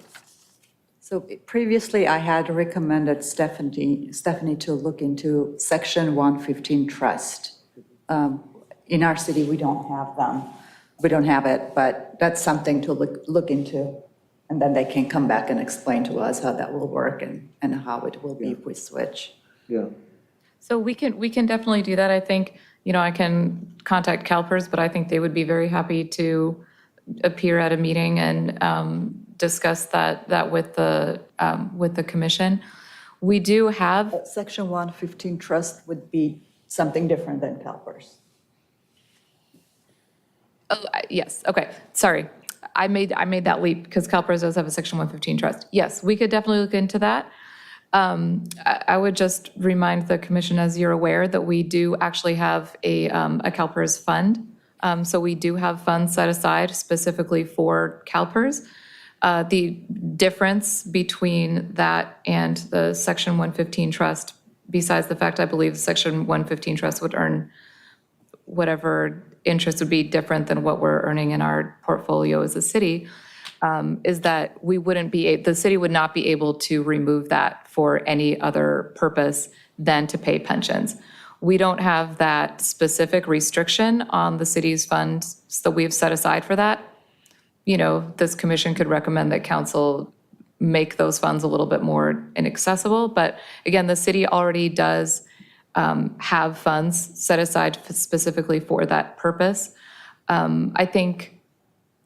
So previously, I had recommended Stephanie to look into Section 115 trust. In our city, we don't have them. We don't have it, but that's something to look into. And then they can come back and explain to us how that will work and how it will be if we switch. Yeah. So we can definitely do that. I think, I can contact CalPERS, but I think they would be very happy to appear at a meeting and discuss that with the commission. We do have, Section 115 trust would be something different than CalPERS. yes, okay, sorry. I made that leap because CalPERS does have a Section 115 trust. Yes, we could definitely look into that. I would just remind the commission, as you're aware, that we do actually have a CalPERS fund. So we do have funds set aside specifically for CalPERS. The difference between that and the Section 115 trust, besides the fact I believe the Section 115 trust would earn whatever interest would be different than what we're earning in our portfolio as a city, is that the city would not be able to remove that for any other purpose than to pay pensions. We don't have that specific restriction on the city's funds that we've set aside for that. This commission could recommend that council make those funds a little bit more inaccessible. But again, the city already does have funds set aside specifically for that purpose. I think,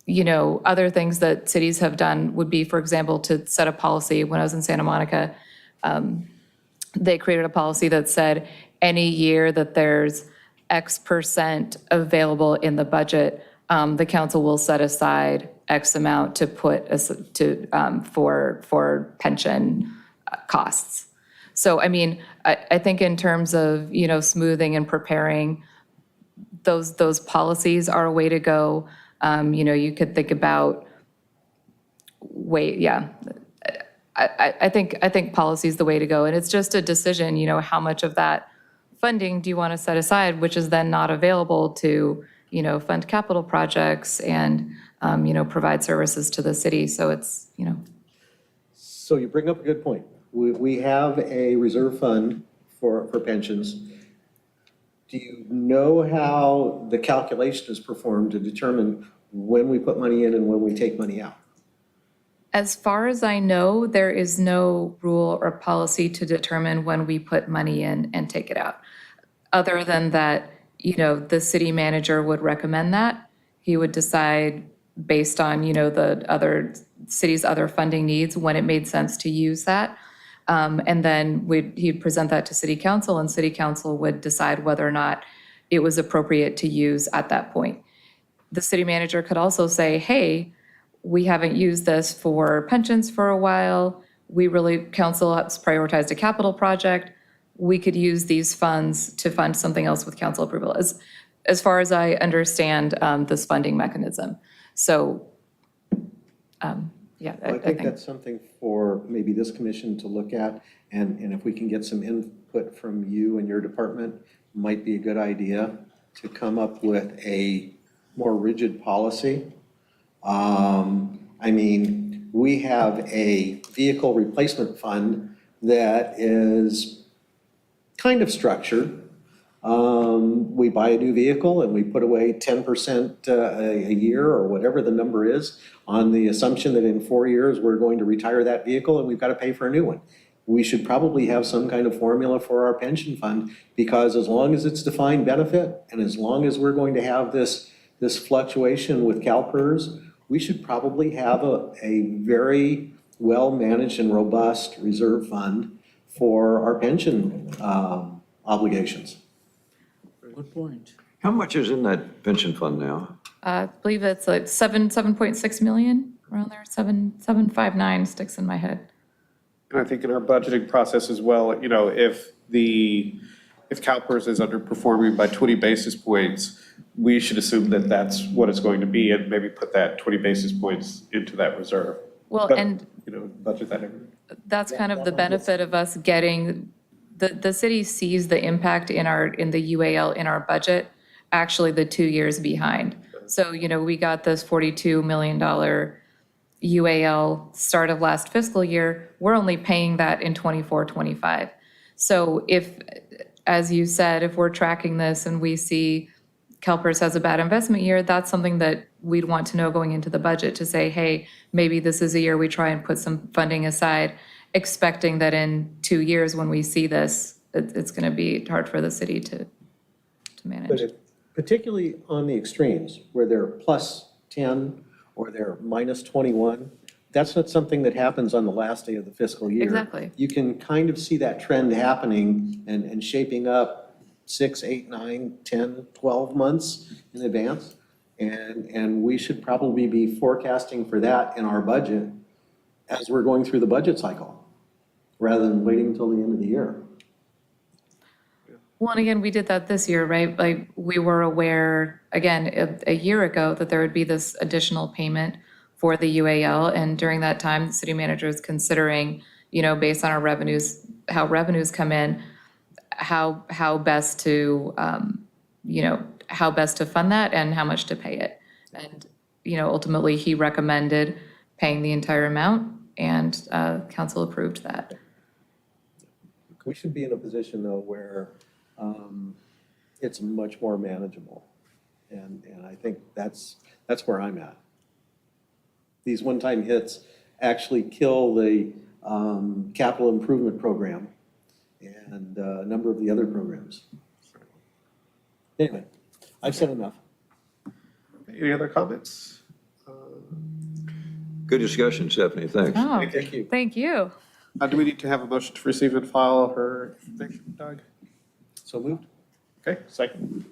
other things that cities have done would be, for example, to set a policy. When I was in Santa Monica, they created a policy that said any year that there's X percent available in the budget, the council will set aside X amount to put for pension costs. So, I think in terms of, smoothing and preparing, those policies are a way to go. You could think about, I think policy is the way to go. And it's just a decision, how much of that funding do you want to set aside, which is then not available to, fund capital projects and, provide services to the city. So it's, So you bring up a good point. We have a reserve fund for pensions. Do you know how the calculation is performed to determine when we put money in and when we take money out? as far as I know, there is no rule or policy to determine when we put money in and take it out. Other than that, the city manager would recommend that. He would decide based on, the other city's other funding needs, when it made sense to use that. And then he'd present that to city council, and city council would decide whether or not it was appropriate to use at that point. The city manager could also say, hey, we haven't used this for pensions for a while. Council has prioritized a capital project. We could use these funds to fund something else with council approval, as far as I understand this funding mechanism. So, I think that's something for maybe this commission to look at, and if we can get some input from you and your department, might be a good idea to come up with a more rigid policy. We have a vehicle replacement fund that is kind of structured. We buy a new vehicle and we put away 10% a year or whatever the number is, on the assumption that in 4 years we're going to retire that vehicle and we've got to pay for a new one. We should probably have some kind of formula for our pension fund, because as long as it's defined benefit and as long as we're going to have this fluctuation with CalPERS, we should probably have a very well-managed and robust reserve fund for our pension obligations. Good point. How much is in that pension fund now? I believe it's like 7.6 million, around there, 759 sticks in my head. And I think in our budgeting process as well, if CalPERS is underperforming by 20 basis points, we should assume that that's what it's going to be, and maybe put that 20 basis points into that reserve. Well, But, and budget that in. that's kind of the benefit of us getting, the city sees the impact in the UAL in our budget, actually the 2 years behind. So, we got this $42 million UAL start of last fiscal year. We're only paying that in 24, 25. So if, as you said, if we're tracking this and we see CalPERS has a bad investment year, that's something that we'd want to know going into the budget, to say, hey, maybe this is a year we try and put some funding aside, expecting that in 2 years when we see this, it's going to be hard for the city to to manage. But particularly on the extremes, where they're plus 10 or they're minus 21, that's not something that happens on the last day of the fiscal year. Exactly. You can kind of see that trend happening and shaping up 6, 8, 9, 10, 12 months in advance. And we should probably be forecasting for that in our budget as we're going through the budget cycle, rather than waiting until the end of the year. Well, and again, we did that this year, right? Like, we were aware, again, a year ago, that there would be this additional payment for the UAL, and during that time, the city manager is considering, based on our revenues, how revenues come in, how best to, how best to fund that and how much to pay it. And, ultimately, he recommended paying the entire amount, and council approved that. We should be in a position, though, where it's much more manageable. And I think that's where I'm at. These one-time hits actually kill the capital improvement program and a number of the other programs. Anyway, I've said enough. Any other comments? Good discussion, Stephanie, thanks. Oh, Thank you. thank you. Do we need to have a motion to receive and file her information, Doug? So moved? Okay, second.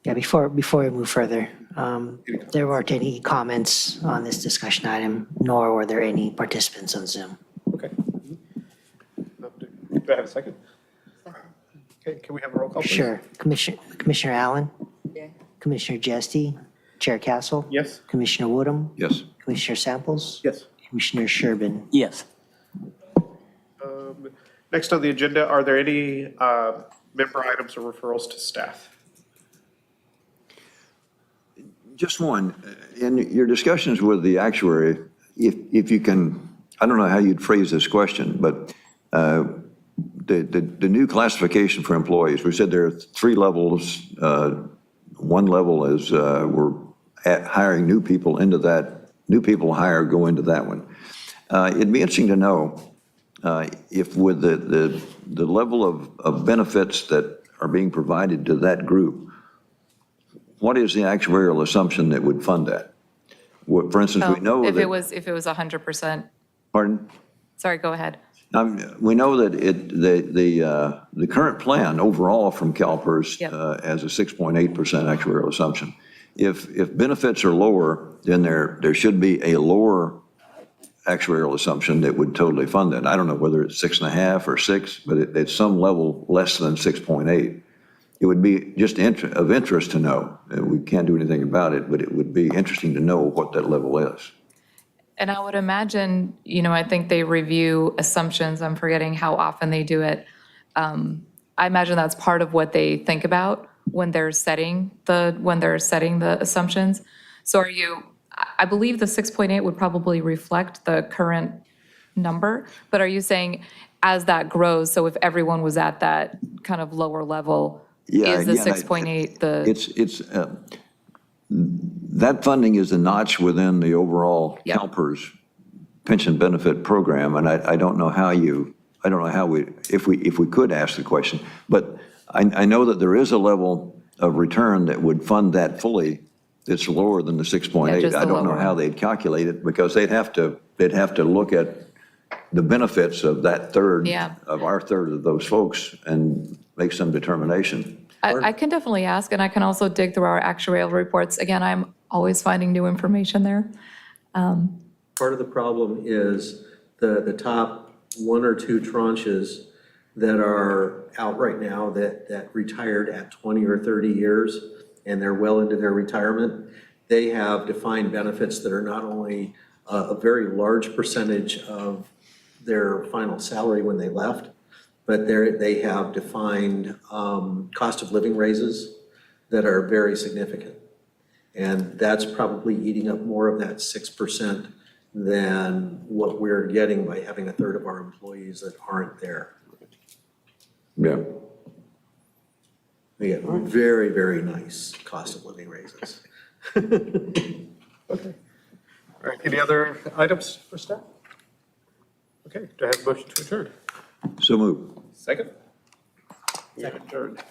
Yeah, before we move further, there weren't any comments on this discussion item, nor were there any participants on Zoom. Okay. Do I have a second? Okay, can we have a roll call, please? Sure. Commissioner Allen, Yeah. Commissioner Jesty, Chair Castle, Yes? Commissioner Woodham, Yes. Commissioner Samples, Yes. Commissioner Sherbin. Yes. Next on the agenda, are there any member items or referrals to staff? Just one. In your discussions with the actuary, if you can, I don't know how you'd phrase this question, but the new classification for employees, we said there are 3 levels. One level is we're hiring new people into that, new people hired go into that one. It'd be interesting to know if with the level of benefits that are being provided to that group, what is the actuarial assumption that would fund that? For instance, we know If that. it was 100%, Pardon? sorry, go ahead. We know that the current plan overall from CalPERS Yep. has a 6.8% actuarial assumption. If benefits are lower, then there should be a lower actuarial assumption that would totally fund it. I don't know whether it's 6.5 or 6, but at some level less than 6.8. It would be just of interest to know. We can't do anything about it, but it would be interesting to know what that level is. And I would imagine, I think they review assumptions. I'm forgetting how often they do it. I imagine that's part of what they think about when they're setting the assumptions. So I believe the 6.8 would probably reflect the current number, but are you saying as that grows, so if everyone was at that kind of lower level, Yeah, is the again, 6.8 the? That funding is a notch within the overall Yep. CalPERS pension benefit program, and I don't know how if we could ask the question, but I know that there is a level of return that would fund that fully that's lower than the 6.8. Yeah, just the I don't know lower. how they'd calculate it, because they'd have to look at the benefits of that third, Yeah. of our third of those folks, and make some determination. I can definitely ask, and I can also dig through our actuarial reports. Again, I'm always finding new information there. Part of the problem is the top 1 or 2 tranches that are out right now that retired at 20 or 30 years, and they're well into their retirement. They have defined benefits that are not only a very large percentage of their final salary when they left, but they have defined cost of living raises that are very significant. And that's probably eating up more of that 6% than what we're getting by having a third of our employees that aren't there. Yeah. We get very, very nice cost of living raises. Okay. All right, any other items for staff? Okay, do I have a motion to adjourn? So move. Second? Second. Adjourned.